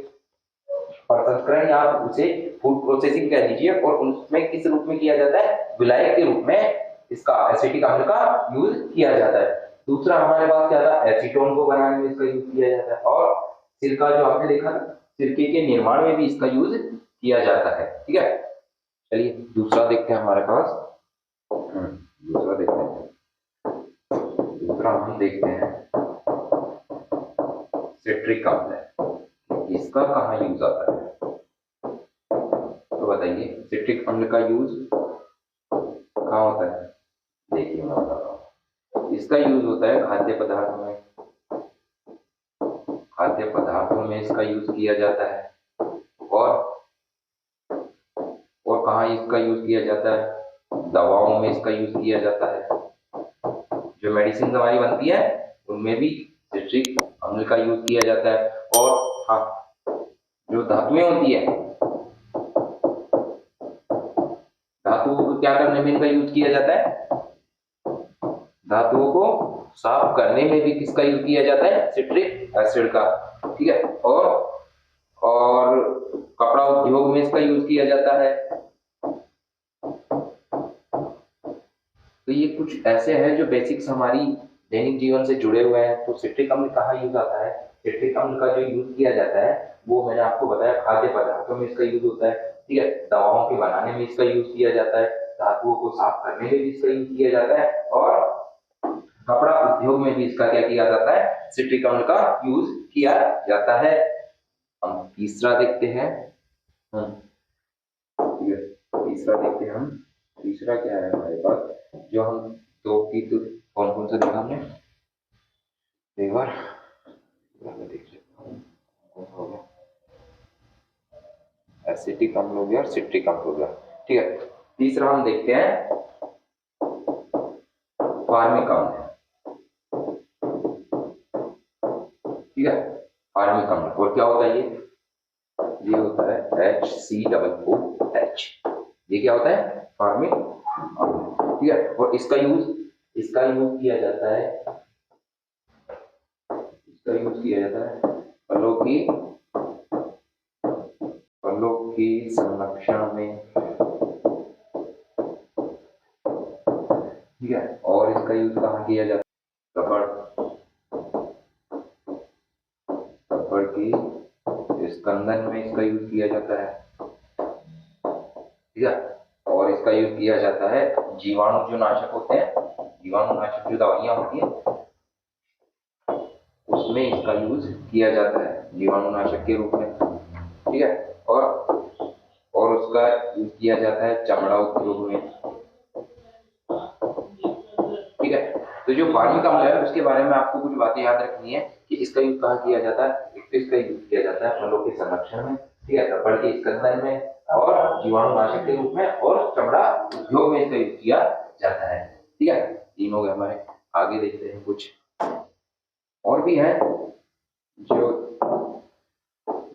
प्रसंस्करण या उसे फूड प्रोसेसिंग कह लीजिए, और उसमें किस रूप में किया जाता है, विलायक के रूप में इसका एसिटिक अम्ल का यूज किया जाता है। दूसरा हमारे पास क्या था, एसीटोन को बनाने में इसका यूज किया जाता है, और सिरका जो आपने देखा था, सिरके के निर्माण में भी इसका यूज किया जाता है। ठीक है, चलिए दूसरा देखते हैं हमारे पास। दूसरा देखते हैं, दूसरा हम देखते हैं सिट्रिक अम्ल, इसका कहाँ यूज आता है, तो बताइए सिट्रिक अम्ल का यूज कहाँ होता है। देखिए मैं बता रहा हूँ, इसका यूज होता है खाद्य पदार्थों में, खाद्य पदार्थों में इसका यूज किया जाता है, और कहाँ इसका यूज किया जाता है, दवाओं में इसका यूज किया जाता है, जो मेडिसिन हमारी बनती है उनमें भी सिट्रिक अम्ल का यूज किया जाता है। और हाँ, जो धातुएं होती है, धातुओं को क्या करने में इनका यूज किया जाता है, धातुओं को साफ करने में भी किसका यूज किया जाता है, सिट्रिक एसिड का। ठीक है, और कपड़ा उद्योग में इसका यूज किया जाता है। तो ये कुछ ऐसे हैं जो बेसिक्स हमारी दैनिक जीवन से जुड़े हुए हैं। तो सिट्रिक अम्ल कहाँ यूज आता है, सिट्रिक अम्ल का जो यूज किया जाता है वो मैंने आपको बताया, खाद्य पदार्थों में इसका यूज होता है। ठीक है, दवाओं के बनाने में इसका यूज किया जाता है, धातुओं को साफ करने में भी इसका यूज किया जाता है, और कपड़ा उद्योग में भी इसका क्या किया जाता है, सिट्रिक अम्ल का यूज किया जाता है। हम तीसरा देखते हैं। ठीक है, तीसरा देखते हैं हम, तीसरा क्या है हमारे पास, जो हम दो की तो कौन कौन सा देखा हमने, एक बार मैं देख लेता हूँ कौन सा हो गया, एसिटिक अम्ल हो गया और सिट्रिक अम्ल हो गया। ठीक है, तीसरा हम देखते हैं फार्मिक अम्ल। ठीक है, फार्मिक अम्ल, और क्या होता है ये होता है HCOOH। ये क्या होता है, फार्मिक अम्ल। ठीक है, और इसका यूज किया जाता है, इसका यूज किया जाता है फलों की संरक्षण में। ठीक है, और इसका यूज कहाँ किया जाता है, रबड़ की स्कंदन में इसका यूज किया जाता है। ठीक है, और इसका यूज किया जाता है जीवाणु जो नाशक होते हैं, जीवाणु नाशक जो दवाइयां होती है उसमें इसका यूज किया जाता है जीवाणु नाशक के रूप में। ठीक है, और उसका यूज किया जाता है चमड़ा उद्योग में। ठीक है, तो जो फार्मिक अम्ल है उसके बारे में आपको कुछ बातें याद रखनी है कि इसका यूज कहाँ किया जाता है। एक तो इसका यूज किया जाता है फलों के संरक्षण में, ठीक है, रबड़ के स्कंदन में, और जीवाणुनाशक के रूप में, और चमड़ा उद्योग में इसका यूज किया जाता है। ठीक है, तीन हो गए हमारे। आगे देखते हैं, कुछ और भी है जो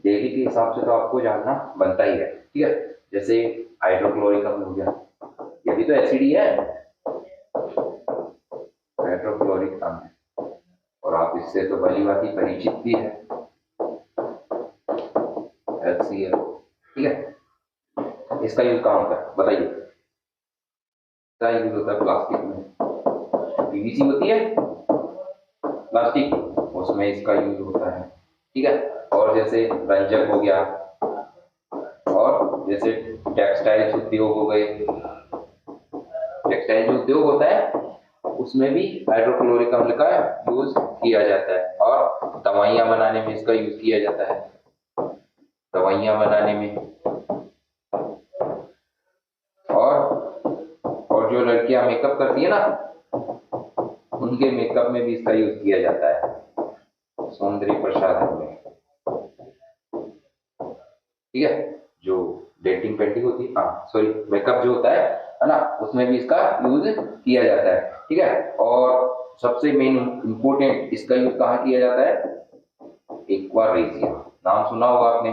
डेली के हिसाब से तो आपको जानना बनता ही है। ठीक है, जैसे हाइड्रोक्लोरिक अम्ल हो गया, ये भी तो एसिड ही है, हाइड्रोक्लोरिक अम्ल, और आप इससे तो भली भांति परिचित भी है, HCl। ठीक है, इसका यूज कहाँ होता है बताइए, इसका यूज होता है प्लास्टिक में, PVC होती है प्लास्टिक, उसमें इसका यूज होता है। ठीक है, और जैसे रंजक हो गया, और जैसे टेक्सटाइल उद्योग हो गए, टेक्सटाइल जो उद्योग होता है उसमें भी हाइड्रोक्लोरिक अम्ल का यूज किया जाता है, और दवाइयां बनाने में इसका यूज किया जाता है, दवाइयां बनाने में, और जो लड़कियां मेकअप करती है ना, उनके मेकअप में भी इसका यूज किया जाता है, सौंदर्य प्रसाधन में। ठीक है, जो डेटिंग पेंटिंग होती है, हाँ सॉरी, मेकअप जो होता है ना, उसमें भी इसका यूज किया जाता है। ठीक है, और सबसे मेन इंपोर्टेंट इसका यूज कहाँ किया जाता है, एक्वारेजिया, नाम सुना होगा आपने,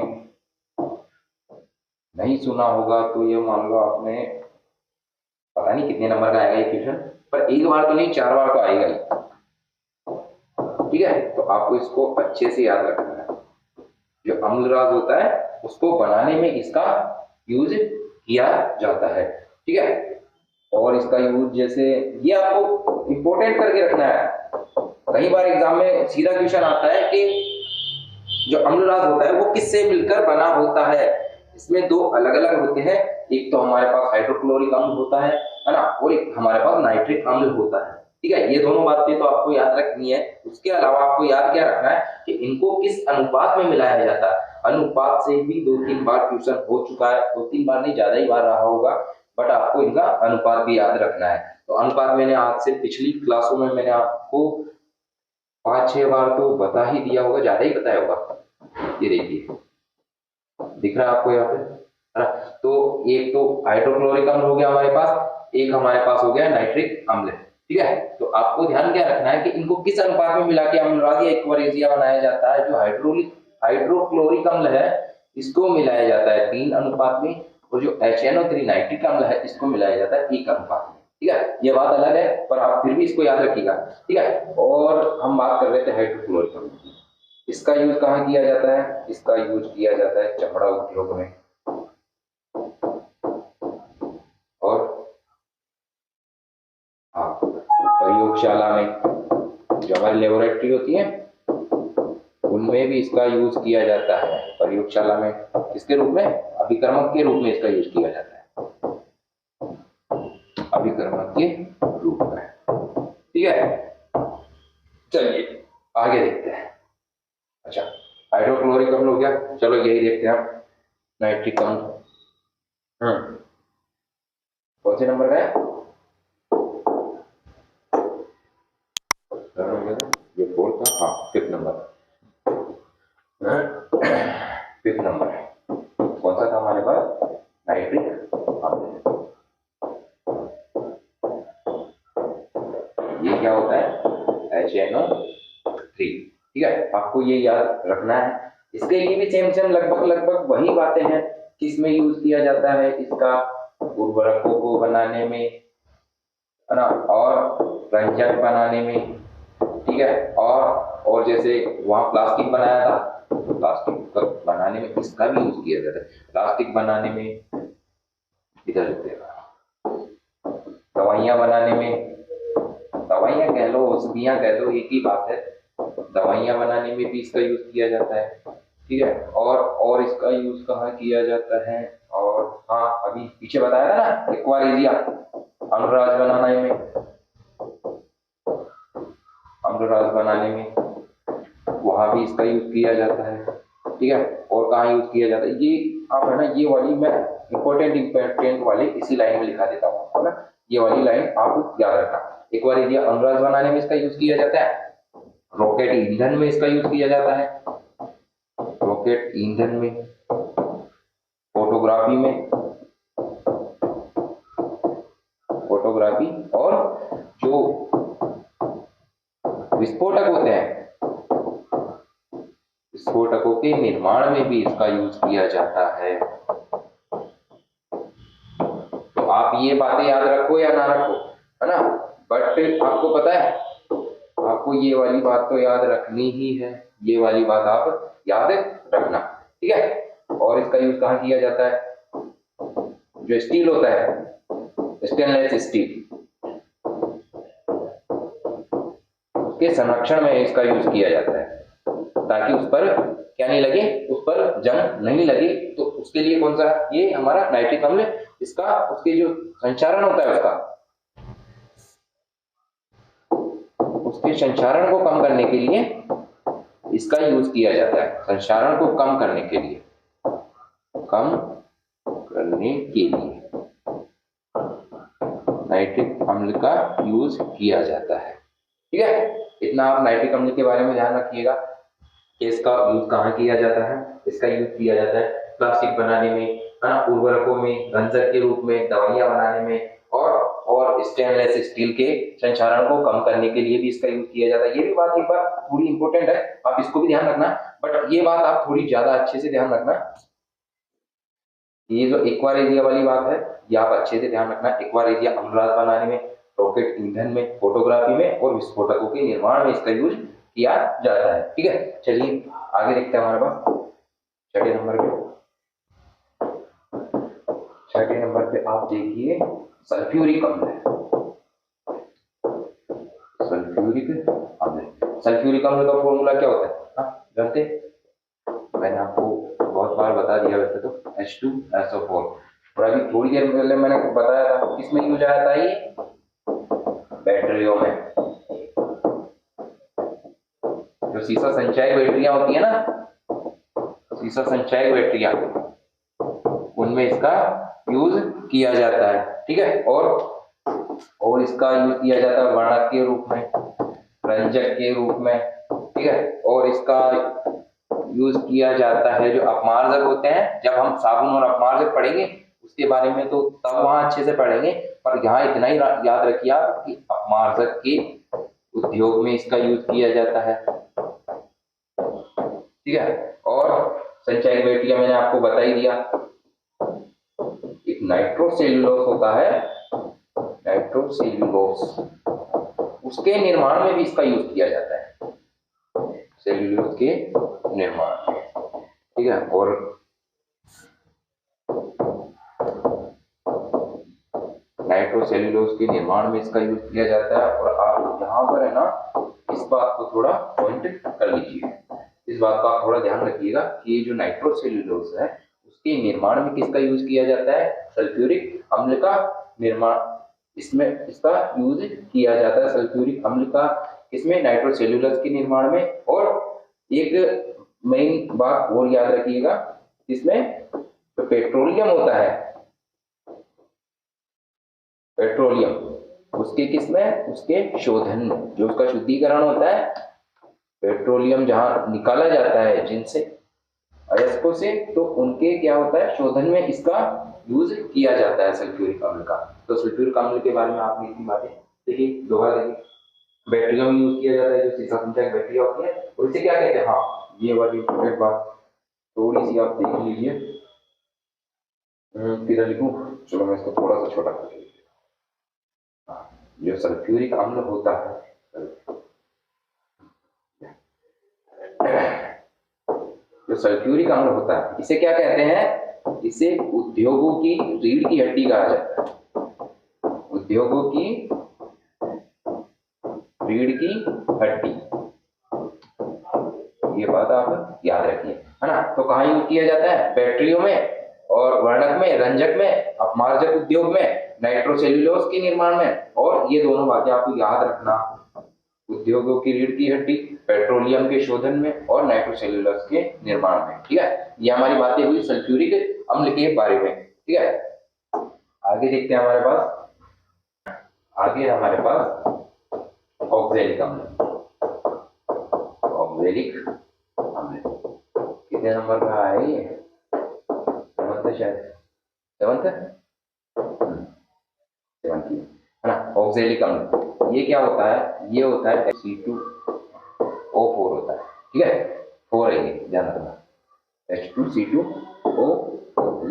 नहीं सुना होगा तो ये मान लो आपने, पता नहीं कितने नंबर का आएगा ये क्वेश्चन, पर एक बार तो नहीं 4 बार तो आएगा ही। ठीक है, तो आपको इसको अच्छे से याद रखना है। जो अम्लराज होता है उसको बनाने में इसका यूज किया जाता है। ठीक है, और इसका यूज जैसे, ये आपको इंपॉर्टेंट करके रखना है। कई बार एग्जाम में सीधा क्वेश्चन आता है कि जो अम्लराज होता है वो किससे मिलकर बना होता है। इसमें दो अलग अलग होते हैं, एक तो हमारे पास हाइड्रोक्लोरिक अम्ल होता है ना, और एक हमारे पास नाइट्रिक अम्ल होता है। ठीक है, ये दोनों बातें तो आपको याद रखनी है। उसके अलावा आपको याद क्या रखना है कि इनको किस अनुपात में मिलाया जाता है। अनुपात से भी 2-3 बार क्वेश्चन हो चुका है, 2-3 बार नहीं, ज्यादा ही बार रहा होगा, बट आपको इनका अनुपात भी याद रखना है। तो अनुपात मैंने आज से पिछली क्लासों में मैंने आपको 5-6 बार तो बता ही दिया होगा, ज्यादा ही बताया होगा। ये देखिए, दिख रहा है आपको यहाँ पे, है ना। तो एक तो हाइड्रोक्लोरिक अम्ल हो गया हमारे पास, एक हमारे पास हो गया नाइट्रिक अम्ल। ठीक है, तो आपको ध्यान क्या रखना है कि इनको किस अनुपात में मिला के अम्लराज या एक्वारेजिया बनाया जाता है। जो हाइड्रोक्लोरिक अम्ल है इसको मिलाया जाता है 3 अनुपात में, और जो HNO3 नाइट्रिक अम्ल है इसको मिलाया जाता है 1 अनुपात में। ठीक है, ये बात अलग है, पर आप फिर भी इसको याद रखिएगा। ठीक है, और हम बात कर रहे थे हाइड्रोक्लोरिक अम्ल की। इसका यूज कहाँ किया जाता है? इसका यूज किया जाता है चमड़ा उद्योग में, और हाँ, प्रयोगशाला में, जो हमारी लेबोरेटरी होती है उनमें भी इसका यूज किया जाता है। प्रयोगशाला में किसके रूप में? अभिकर्मक के रूप में इसका यूज किया जाता है, अभिकर्मक के रूप में। ठीक है, चलिए आगे देखते हैं। अच्छा, हाइड्रोक्लोरिक अम्ल हो गया, चलो यही देखते हैं हम, नाइट्रिक अम्ल। कौन से नंबर का है? ये 4 था, हाँ 5th नंबर। 5th नंबर कौन सा था हमारे पास? नाइट्रिक अम्ल। ये क्या होता है? HNO3। ठीक है, आपको ये याद रखना है। इसके लिए भी सेम लगभग वही बातें हैं कि इसमें यूज किया जाता है इसका उर्वरकों को बनाने में, है ना, और रंजक बनाने में। ठीक है, और जैसे वहां प्लास्टिक बनाया था, प्लास्टिक बनाने में इसका भी यूज किया जाता है। प्लास्टिक बनाने में, इधर दवाइयां बनाने में, दवाइयां कह लो औषधियां कह लो, एक ही बात है। दवाइयां बनाने में भी इसका यूज किया जाता है। ठीक है, और इसका यूज कहाँ किया जाता है? और हाँ, अभी पीछे बताया था ना, एक्वारेजिया, अम्लराज बनाने में, अम्लराज बनाने में वहां भी इसका यूज किया जाता है। ठीक है, और कहाँ यूज किया जाता है? ये आप, है ना, ये वाली मैं इंपॉर्टेंट वाले इसी लाइन में लिखा देता हूँ, है ना। ये वाली लाइन आप याद रखना। एक्वारेजिया अम्लराज बनाने में इसका यूज किया जाता है। रॉकेट ईंधन में इसका यूज किया जाता है, रॉकेट ईंधन में, फोटोग्राफी में, फोटोग्राफी, और जो विस्फोटक होते हैं, विस्फोटकों के निर्माण में भी इसका यूज किया जाता है। तो आप ये बातें याद रखो या ना रखो, है ना, बट आपको पता है, आपको ये वाली बात तो याद रखनी ही है। ये वाली बात आप याद रखना। ठीक है, और इसका यूज कहाँ किया जाता है? जो स्टील होता है, स्टेनलेस स्टील, उसके संरक्षण में इसका यूज किया जाता है, ताकि उस पर क्या नहीं लगे, उस पर जंग नहीं लगे। तो उसके लिए कौन सा? ये हमारा नाइट्रिक अम्ल, इसका उसके जो संचारण होता है उसके संचारण को कम करने के लिए इसका यूज किया जाता है। संचारण को कम करने के लिए, नाइट्रिक अम्ल का यूज किया जाता है। ठीक है, इतना आप नाइट्रिक अम्ल के बारे में ध्यान रखिएगा। इसका यूज कहाँ किया जाता है? इसका यूज किया जाता है प्लास्टिक बनाने में, है ना, उर्वरकों में, रंजक के रूप में, दवाइयां बनाने में, और स्टेनलेस स्टील के संचारण को कम करने के लिए भी इसका यूज किया जाता है। ये भी बात एक बार थोड़ी इंपॉर्टेंट है, आप इसको भी ध्यान रखना, बट ये बात आप थोड़ी ज्यादा अच्छे से ध्यान रखना ये जो एक्वारेजिया वाली बात है, ये आप अच्छे से ध्यान रखना। एक्वारेजिया अम्लराज बनाने में, रॉकेट ईंधन में, फोटोग्राफी में और विस्फोटकों के निर्माण में इसका यूज किया जाता है। ठीक है, चलिए आगे देखते हैं हमारे पास छठे नंबर पे। छठे नंबर पे आप देखिए सल्फ्यूरिक अम्ल है। सल्फ्यूरिक अम्ल, सल्फ्यूरिक अम्ल का फॉर्मूला क्या होता है? हाँ जानते, मैंने आपको बहुत बार बता दिया वैसे तो, H2SO4। और अभी थोड़ी देर पहले मैंने बताया था किसमें यूज आया था ये, बैटरियों में। जो सीसा संचायक बैटरियां होती है ना, सीसा संचायक बैटरियां, उनमें इसका यूज किया जाता है। ठीक है, और इसका यूज किया जाता है वर्णक के रूप में, रंजक के रूप में। ठीक है, और इसका यूज किया जाता है जो अपमार्जक होते हैं। जब हम साबुन और अपमार्जक पढ़ेंगे उसके बारे में तो तब वहां अच्छे से पढ़ेंगे, पर यहाँ इतना ही याद रखिए आप कि अपमार्जक के उद्योग में इसका यूज किया जाता है। ठीक है, और संचायक बैटरिया मैंने आपको बता ही दिया। एक नाइट्रोसेल्यूलोस होता है, नाइट्रोसेल्यूलोस, उसके निर्माण में भी इसका यूज किया जाता है, सेल्यूलोस के निर्माण में। ठीक है, और नाइट्रोसेल्यूलोस के निर्माण में इसका यूज किया जाता है। और आप यहाँ पर है ना इस बात को थोड़ा पॉइंट कर लीजिए, इस बात का आप थोड़ा ध्यान रखिएगा कि ये जो नाइट्रोसेल्यूलोस है उसके निर्माण में किसका यूज किया जाता है, सल्फ्यूरिक अम्ल का निर्माण, इसमें इसका यूज किया जाता है सल्फ्यूरिक अम्ल का, इसमें नाइट्रोसेल्यूलोस के निर्माण में। और एक मेन बात और याद रखिएगा, इसमें जो पेट्रोलियम होता है, पेट्रोलियम, उसके किसमें, उसके शोधन में, जो उसका शुद्धिकरण होता है, पेट्रोलियम जहां निकाला जाता है जिनसे अयस्कों से, तो उनके क्या होता है, शोधन में इसका यूज किया जाता है सल्फ्यूरिक अम्ल का। तो सल्फ्यूरिक अम्ल के बारे में आपने इतनी बातें देखिए, दोबारा देखिए, बैटरियों में यूज किया जाता है, जो सीसा संचायक बैटरियां होती है, और इसे क्या कहते हैं, हाँ ये वाली इंपॉर्टेंट बात थोड़ी सी आप देख लीजिए। किधर लिखूं, चलो मैं इसको थोड़ा सा छोटा कर लीजिए। जो सल्फ्यूरिक अम्ल होता है, जो सल्फ्यूरिक अम्ल होता है, इसे क्या कहते हैं, इसे उद्योगों की रीढ़ की हड्डी कहा जाता है, उद्योगों की रीढ़ की हड्डी, ये बात आप याद रखिए, है ना। तो कहाँ यूज किया जाता है, बैटरियों में और वर्णक में, रंजक में, अपमार्जक उद्योग में, नाइट्रोसेल्यूलोस के निर्माण में। और ये दोनों बातें आपको याद रखना, उद्योगों की रीढ़ की हड्डी, पेट्रोलियम के शोधन में और नाइट्रोसेल्यूलोस के निर्माण में। ठीक है, ये हमारी बातें हुई सल्फ्यूरिक अम्ल के बारे में। ठीक है, आगे देखते हैं हमारे पास, आगे हमारे पास ऑक्सैलिक अम्ल। ऑक्सैलिक अम्ल कितने नंबर का है ये, सेवंथ शायद, सेवंथ सेवंथ है ना। ऑक्सैलिक अम्ल ये क्या होता है, ये होता है C2O4 होता है। ठीक है, 4 है ये, ध्यान रखना, H2C2O,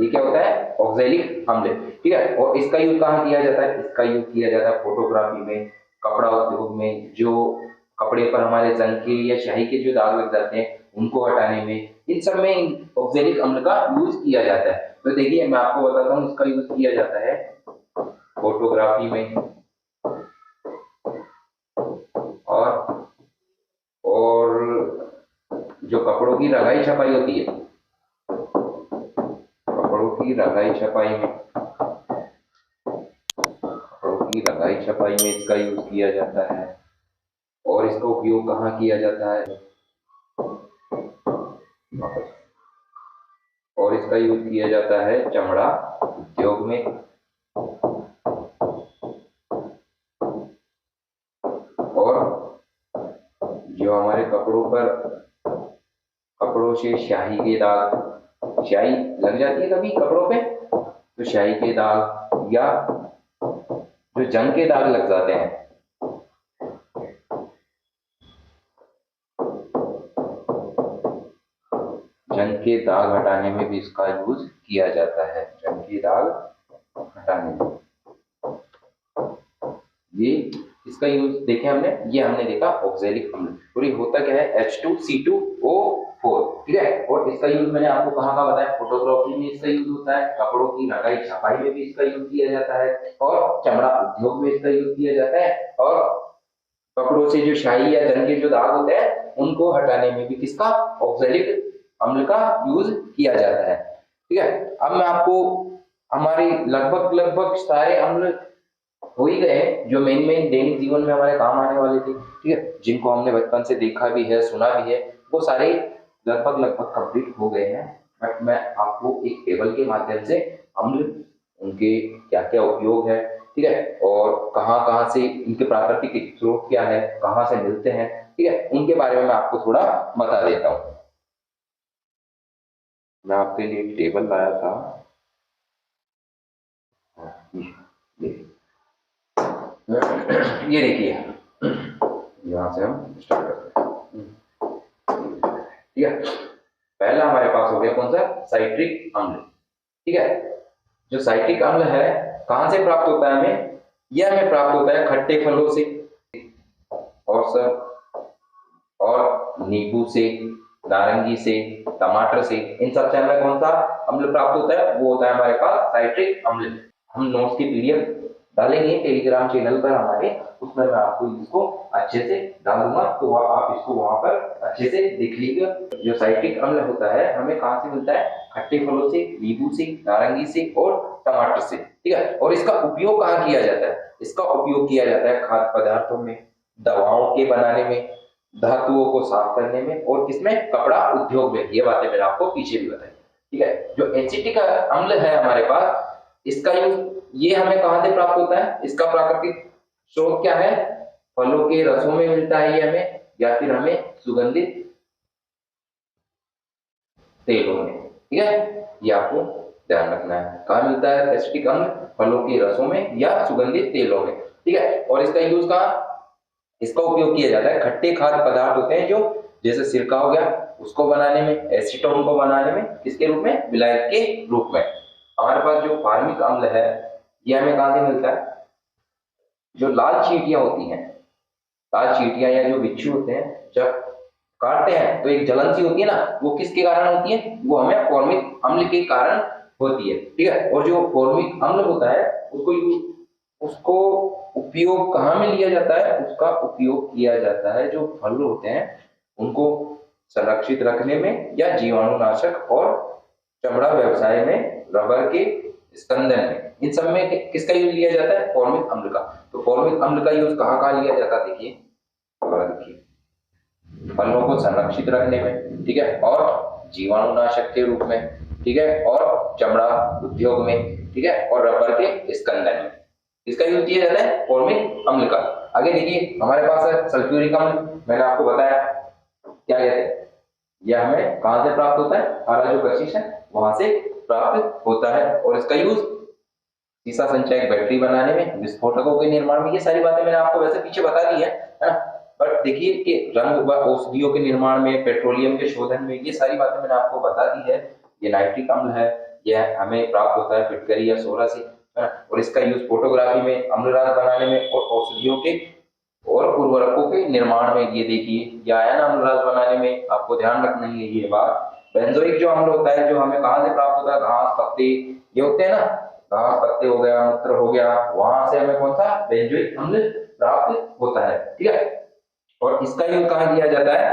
ये क्या होता है, ऑक्सैलिक अम्ल। ठीक है, और इसका यूज कहाँ किया जाता है, इसका यूज किया जाता है फोटोग्राफी में, कपड़ा उद्योग में, जो कपड़े पर हमारे जंग के या स्याही के जो दाग लग जाते हैं उनको हटाने में, इन सब में ऑक्सैलिक अम्ल का यूज किया जाता है। तो देखिए मैं आपको बताता हूँ, इसका यूज किया जाता है फोटोग्राफी में, और जो कपड़ों की रंगाई छपाई होती है, कपड़ों की रंगाई छपाई में, कपड़ों की रंगाई छपाई में इसका यूज किया जाता है। और इसका उपयोग कहाँ किया जाता है, और इसका यूज किया जाता है चमड़ा उद्योग में, और जो हमारे कपड़ों पर, कपड़ों से स्याही के दाग, स्याही लग जाती है कभी कपड़ों पे, तो स्याही के दाग या जो जंग के दाग लग जाते हैं, जंग के दाग हटाने में भी इसका यूज किया जाता है, जंग के दाग हटाने में। ये इसका यूज देखे हमने, ये हमने देखा ऑक्सैलिक अम्ल, और ये होता क्या है H2C2O4, ठीक है। और इसका यूज मैंने आपको कहाँ बताया, फोटोग्राफी में इसका यूज होता है, कपड़ों की रंगाई छपाई में भी इसका यूज किया जाता है, और चमड़ा उद्योग में इसका यूज किया जाता है, और कपड़ों से जो शाही या जंग के जो दाग होते हैं उनको हटाने में भी किसका, ऑक्सैलिक अम्ल का यूज किया जाता है, ठीक है। अब मैं आपको हमारे लगभग सारे अम्ल हो ही गए जो मेन दैनिक जीवन में हमारे काम आने वाले थे, ठीक है, जिनको हमने बचपन से देखा भी है, सुना भी है, वो सारे लगभग कंप्लीट हो गए हैं। बट मैं आपको एक टेबल के माध्यम से अम्ल, उनके क्या क्या उपयोग है, ठीक है, और कहाँ से इनके प्राकृतिक स्रोत क्या है, कहाँ से मिलते हैं, ठीक है, उनके बारे में मैं आपको थोड़ा बता देता हूँ। मैं आपके लिए टेबल लाया था, ये देखिए, यहाँ से हम स्टार्ट करते हैं, ठीक है। पहला हमारे पास हो गया कौन सा, साइट्रिक अम्ल, ठीक है। जो साइट्रिक अम्ल है कहाँ से प्राप्त होता है हमें, यह हमें प्राप्त होता है खट्टे फलों से, और नींबू से, नारंगी से, टमाटर से, इन सब से हमें कौन सा अम्ल प्राप्त होता है, वो होता है हमारे पास साइट्रिक अम्ल। हम नोट्स की पीडीएफ डालेंगे टेलीग्राम चैनल पर हमारे, उसमें मैं आपको इसको अच्छे से डाल दूंगा, तो आप इसको वहां पर अच्छे से देख लीजिए। जो साइट्रिक अम्ल होता है हमें कहाँ से मिलता है, खट्टे फलों से, नींबू से, नारंगी से और टमाटर से, ठीक है। और इसका उपयोग कहाँ किया जाता है, इसका उपयोग किया जाता है खाद्य पदार्थों में, दवाओं के बनाने में, धातुओं को साफ करने में, और किसमें, कपड़ा उद्योग में। ये बातें मैंने आपको पीछे भी बताई, ठीक है। जो एसिटिक अम्ल है हमारे पास, इसका यूज, ये हमें कहां से प्राप्त होता है, इसका प्राकृतिक स्रोत क्या है, फलों के रसों में मिलता है ये हमें, या फिर हमें सुगंधित तेलों में, ठीक है। ये आपको ध्यान रखना है, कहाँ मिलता है एसिटिक अम्ल, फलों के रसों में या सुगंधित तेलों में, ठीक है। और इसका यूज कहाँ, इसका उपयोग किया जाता है खट्टे खाद्य पदार्थ होते हैं जो, जैसे सिरका हो गया, उसको बनाने में, एसीटोन को बनाने में, किसके रूप में, विलायक के रूप में। हमारे पास जो फार्मिक अम्ल है, ये हमें कहां से मिलता है, जो लाल चींटियां होती हैं, लाल चींटियां या जो बिच्छू होते हैं, जब काटते हैं तो एक जलन सी होती है ना, वो किसके कारण होती है, वो हमें फॉर्मिक अम्ल के कारण होती है, ठीक है। और जो फॉर्मिक अम्ल होता है उसको उपयोग कहाँ में लिया जाता है, उसका उपयोग किया जाता है जो फल होते हैं उनको संरक्षित रखने में, या जीवाणुनाशक और चमड़ा व्यवसाय में, रबर के स्कंदन में, इन सब में किसका यूज लिया जाता है, फॉर्मिक अम्ल का। तो फॉर्मिक अम्ल का यूज कहाँ लिया जाता है, देखिए फलों को संरक्षित रखने में, ठीक है, और जीवाणुनाशक के रूप में, ठीक है, और चमड़ा उद्योग में, ठीक है, और रबर के स्कंदन में इसका यूज किया जाता है फॉर्मिक अम्ल का। आगे देखिए हमारे पास है सल्फ्यूरिक अम्ल, मैंने आपको बताया क्या कहते हैं, यह हमें कहां से प्राप्त होता है, हमारा जो कशिश है वहां से प्राप्त होता है, और इसका यूज सीसा संचयक बैटरी बनाने में, विस्फोटकों के निर्माण में, ये सारी बातें मैंने आपको वैसे पीछे बता दी है ना। बट देखिए कि रंग व औषधियों के निर्माण में, पेट्रोलियम के शोधन में, ये सारी बातें मैंने आपको बता दी है। ये नाइट्रिक अम्ल है, यह हमें प्राप्त होता है फिटकरी या सोरा से, और इसका यूज फोटोग्राफी में, अम्लराज बनाने में, और औषधियों के और उर्वरकों के निर्माण में। ये देखिए ये आया ना अम्लराज बनाने में, आपको ध्यान रखना है ये बात। बेंजोइक जो अम्ल होता है, जो हमें कहां से प्राप्त होता है, घास पत्ते, ये होते हैं ना, घास पत्ते हो गया, मूत्र हो गया, वहां से हमें कौन सा बेंजोइक अम्ल प्राप्त होता है, ठीक है। और इसका यूज कहां किया जाता है,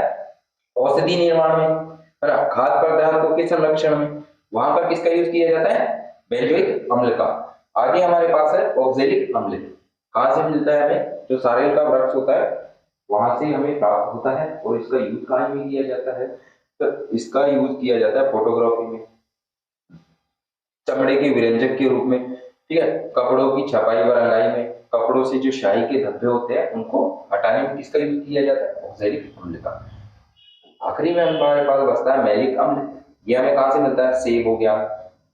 औषधि निर्माण में, है ना, खाद्य पदार्थों के संरक्षण में, वहां पर किसका यूज किया जाता है, बेंजोइक अम्ल का। आगे हमारे पास है ऑक्सैलिक अम्ल, कहां से मिलता है हमें, जो सारेल का वृक्ष होता है वहां से हमें प्राप्त होता है, और इसका यूज कहां में किया जाता है, तो इसका यूज किया जाता है फोटोग्राफी में, चमड़े के विरंजक के रूप में, ठीक है, कपड़ों की छपाई व रंगाई में, कपड़ों से जो शाही के धब्बे होते हैं उनको हटाने में किसका यूज किया जाता है, ऑक्सैलिक अम्ल का। आखिरी में हमारे पास बचता है मैलिक अम्ल, यह हमें कहां से मिलता है, सेब हो गया,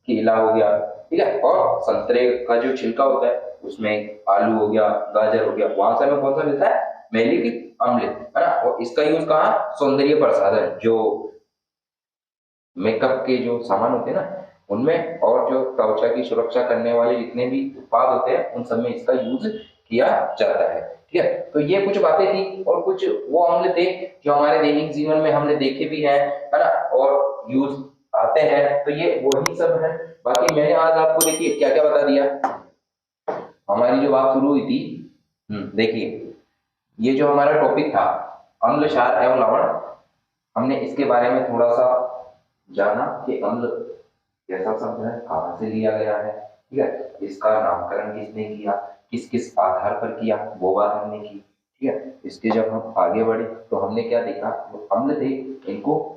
केला हो गया, ठीक है, और संतरे का जो छिलका होता है उसमें, आलू हो गया, गाजर हो गया, वहां से हमें कौन सा मिलता है, मैलिक अम्ल, है ना। और इसका यूज कहाँ, सौंदर्य प्रसाधन, जो मेकअप के जो सामान होते हैं ना उनमें, और जो त्वचा की सुरक्षा करने वाले जितने भी उत्पाद होते हैं उन सब में इसका यूज किया जाता है। ठीक है, तो ये कुछ बातें थी और कुछ वो अम्ल थे जो हमारे दैनिक जीवन में हमने देखे भी हैं, है ना, और यूज आते हैं, तो ये वही सब है। बाकी मैंने आज आपको देखिए क्या क्या बता दिया। हमारी जो बात शुरू हुई थी, देखिए ये जो हमारा टॉपिक था अम्ल, क्षार एवं लवण, हमने इसके बारे में थोड़ा सा जाना कि अम्ल कैसा शब्द है, कहाँ से लिया गया है, ठीक है, इसका नामकरण किसने किया, किस किस आधार पर किया, वो बात हमने की। ठीक है, इसके जब हम आगे बढ़े तो हमने क्या देखा, जो अम्ल थे इनको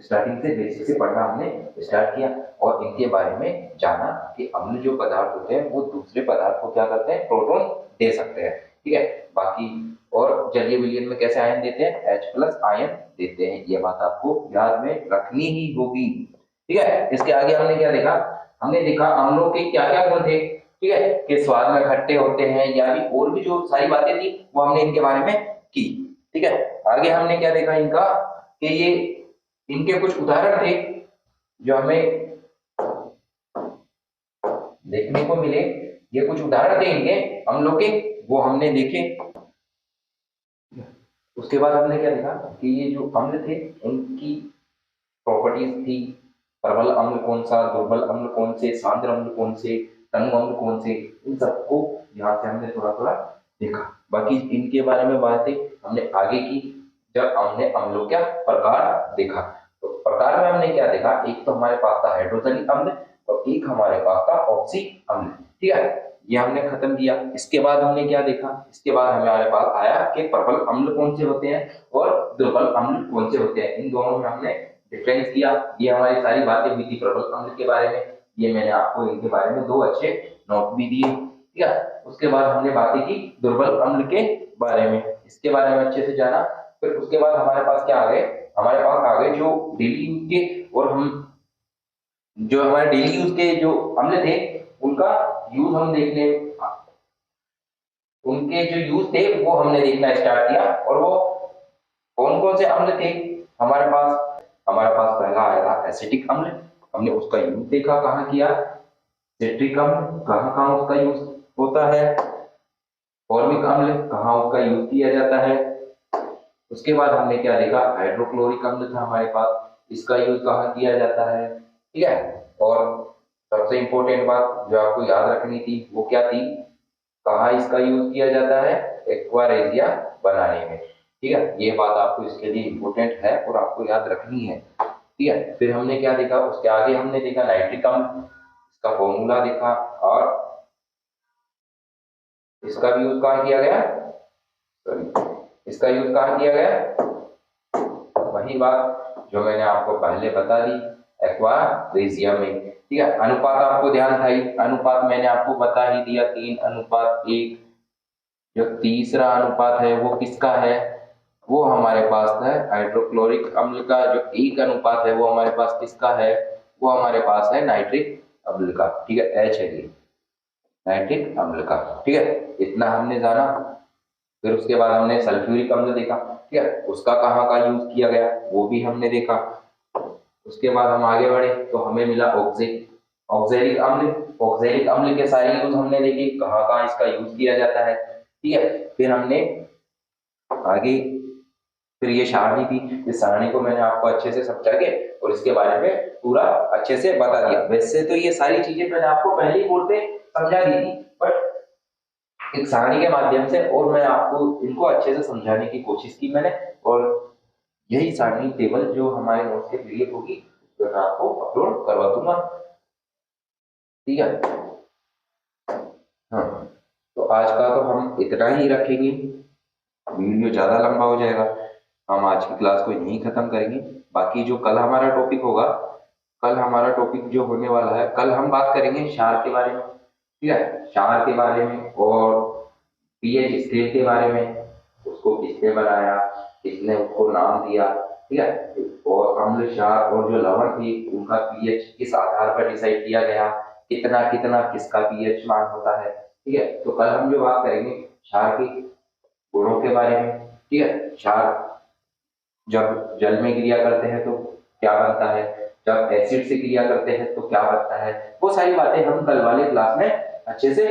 स्टार्टिंग से बेसिक से पढ़ना हमने स्टार्ट किया और इनके बारे में जाना कि अम्ल जो पदार्थ होते हैं वो दूसरे पदार्थ को क्या करते हैं, प्रोटॉन दे सकते हैं। ठीक है, बाकी और जलीय विलयन में कैसे आयन देते हैं, H+ आयन देते हैं, ये बात आपको याद में रखनी ही होगी। ठीक है, इसके आगे हमने क्या देखा, हमने देखा अम्लों के क्या क्या गुण थे, ठीक है, कि स्वाद में खट्टे होते हैं, या भी और भी जो सारी बातें थी वो हमने इनके बारे में की। ठीक है, आगे हमने क्या देखा इनका, कि ये इनके कुछ उदाहरण थे जो हमें देखने को मिले, ये कुछ उदाहरण थे इनके अम्लों के, वो हमने देखे। उसके बाद हमने क्या देखा कि ये जो अम्ल थे उनकी प्रॉपर्टीज थी, प्रबल अम्ल कौन सा, दुर्बल अम्ल कौन से, सांद्र अम्ल कौन से, तनु अम्ल कौन से, इन सबको यहाँ से हमने थोड़ा थोड़ा देखा। बाकी इनके बारे में बातें हमने आगे की जब हमने अम्लों का प्रकार देखा। तो प्रकार में हमने क्या देखा, एक तो हमारे पास था हाइड्रोजनिक अम्ल और एक हमारे पास था ऑक्सी अम्ल। ठीक है, ये हमने खत्म किया। इसके बाद हमने क्या देखा, इसके बाद हमारे पास आया कि प्रबल अम्ल कौन से होते हैं और दुर्बल अम्ल कौन से होते हैं, इन दोनों में हमने डिफरेंस किया। ये हमारी सारी बातें हुई थी प्रबल अम्ल के बारे में, ये मैंने आपको इनके बारे में 2 अच्छे नोट भी दिए। ठीक है, उसके बाद हमने बातें की दुर्बल अम्ल के बारे में, इसके बारे में अच्छे से जाना। फिर उसके बाद हमारे पास क्या आ गए, हमारे पास आ गए जो डेली यूज के, और हम जो हमारे डेली यूज के जो अम्ल थे उनका यूज हम देखने, उनके जो यूज थे वो हमने देखना स्टार्ट किया। और वो कौन कौन से अम्ल थे हमारे पास, हमारे पास पहला आया था एसिटिक अम्ल, हमने उसका यूज देखा कहाँ किया, सिट्रिक अम्ल कहाँ कहाँ उसका यूज होता है, फॉर्मिक अम्ल कहाँ उसका यूज किया जाता है। उसके बाद हमने क्या देखा, हाइड्रोक्लोरिक अम्ल था हमारे पास, इसका यूज कहाँ किया जाता है। ठीक है, और सबसे इंपॉर्टेंट बात जो आपको याद रखनी थी वो क्या थी, कहाँ इसका यूज किया जाता है, एक्वारेजिया बनाने में। ठीक है, ये बात आपको इसके लिए इंपॉर्टेंट है और आपको याद रखनी है। ठीक है, फिर हमने क्या देखा, उसके आगे हमने देखा नाइट्रिक अम्ल, इसका फॉर्मूला देखा और इसका भी यूज कहाँ किया गया, सॉरी, इसका यूज कहाँ किया गया, वही बात जो मैंने आपको पहले बता दी, एक्वारेजिया में। ठीक है, अनुपात आपको ध्यान था ही, अनुपात मैंने आपको बता ही दिया 3:1। जो तीसरा अनुपात है वो किसका है, वो हमारे पास है हाइड्रोक्लोरिक अम्ल का। जो 1 अनुपात है वो हमारे पास किसका है, वो हमारे पास है नाइट्रिक अम्ल का। ठीक है, H है ये नाइट्रिक अम्ल का। ठीक है, इतना हमने जाना। फिर उसके बाद हमने सल्फ्यूरिक अम्ल देखा, ठीक है, उसका कहाँ का यूज किया गया वो भी हमने देखा। उसके बाद हम आगे बढ़े तो हमें मिला ऑक्जेलिक अम्ल, ऑक्जेलिक अम्ल के सारे यूज हमने देखे, कहाँ कहाँ इसका यूज किया जाता है। ठीक है, फिर हमने आगे, फिर ये सारणी थी, इस सारणी को मैंने आपको अच्छे से समझा के और इसके बारे में पूरा अच्छे से बता दिया। वैसे तो ये सारी चीजें मैंने आपको पहले ही बोल पे समझा दी थी, बट एक सारणी के माध्यम से और मैं आपको इनको अच्छे से समझाने की कोशिश की मैंने, और यही सारणी टेबल जो हमारे नोट्स के पीडीएफ होगी तो मैं आपको अपलोड करवा दूंगा। ठीक है, हाँ, तो आज का तो हम इतना ही रखेंगे, वीडियो ज्यादा लंबा हो जाएगा, हम आज की क्लास को यहीं खत्म करेंगे। बाकी जो कल हमारा टॉपिक होगा, कल हमारा टॉपिक जो होने वाला है, कल हम बात करेंगे क्षार के बारे में। ठीक है, क्षार के बारे में और पीएच स्केल के बारे में, उसको किसने बनाया, किसने उसको नाम दिया। ठीक है, और अम्ल, क्षार और जो लवण थी उनका पीएच किस आधार पर डिसाइड किया गया, कितना कितना किसका पीएच मान होता है। ठीक है, तो कल हम जो बात करेंगे क्षार के गुणों के बारे में। ठीक है, क्षार जब जल में क्रिया करते हैं तो क्या बनता है, जब एसिड से क्रिया करते हैं तो क्या बनता है, वो सारी बातें हम कल वाले क्लास में अच्छे से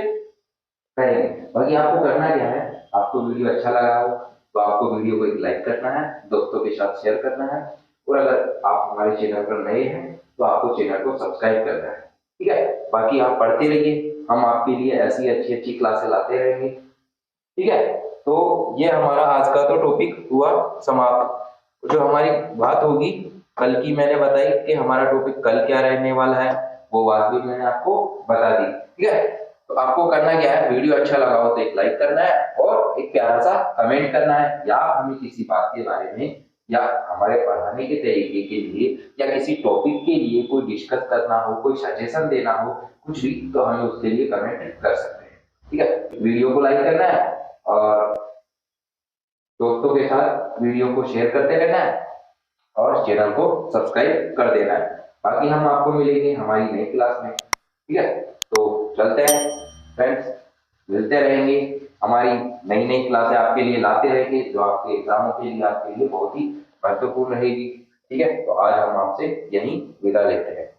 करेंगे। बाकी आपको करना क्या है, आपको वीडियो अच्छा लगा हो तो आपको वीडियो को एक लाइक करना है, दोस्तों के साथ शेयर करना है, और अगर आप हमारे चैनल पर नए हैं तो आपको चैनल को सब्सक्राइब करना है। ठीक है, बाकी आप पढ़ते रहिए, हम आपके लिए ऐसी अच्छी अच्छी क्लासें लाते रहेंगे। ठीक है, तो ये हमारा आज का तो टॉपिक हुआ समाप्त। जो हमारी बात होगी कल की, मैंने बताई कि हमारा टॉपिक कल क्या रहने वाला है, वो बात भी मैंने आपको बता दी। ठीक है, तो आपको करना क्या है, वीडियो अच्छा लगा हो तो एक लाइक करना है और एक प्यारा सा कमेंट करना है, या हमें किसी बात के बारे में या हमारे पढ़ाने के तरीके के लिए या किसी टॉपिक के लिए कोई डिस्कस करना हो, कोई सजेशन देना हो, कुछ भी, तो हमें उसके लिए कमेंट कर सकते हैं। ठीक है, वीडियो को लाइक करना है और दोस्तों के साथ वीडियो को शेयर करते रहना है और चैनल को सब्सक्राइब कर देना है। बाकी हम आपको मिलेंगे हमारी नई क्लास में। ठीक है, तो चलते हैं फ्रेंड्स, मिलते रहेंगे, हमारी नई नई क्लासें आपके लिए लाते रहेंगे जो आपके एग्जामों के लिए आपके लिए बहुत ही महत्वपूर्ण रहेगी। ठीक है, तो आज हम आपसे यही विदा लेते हैं।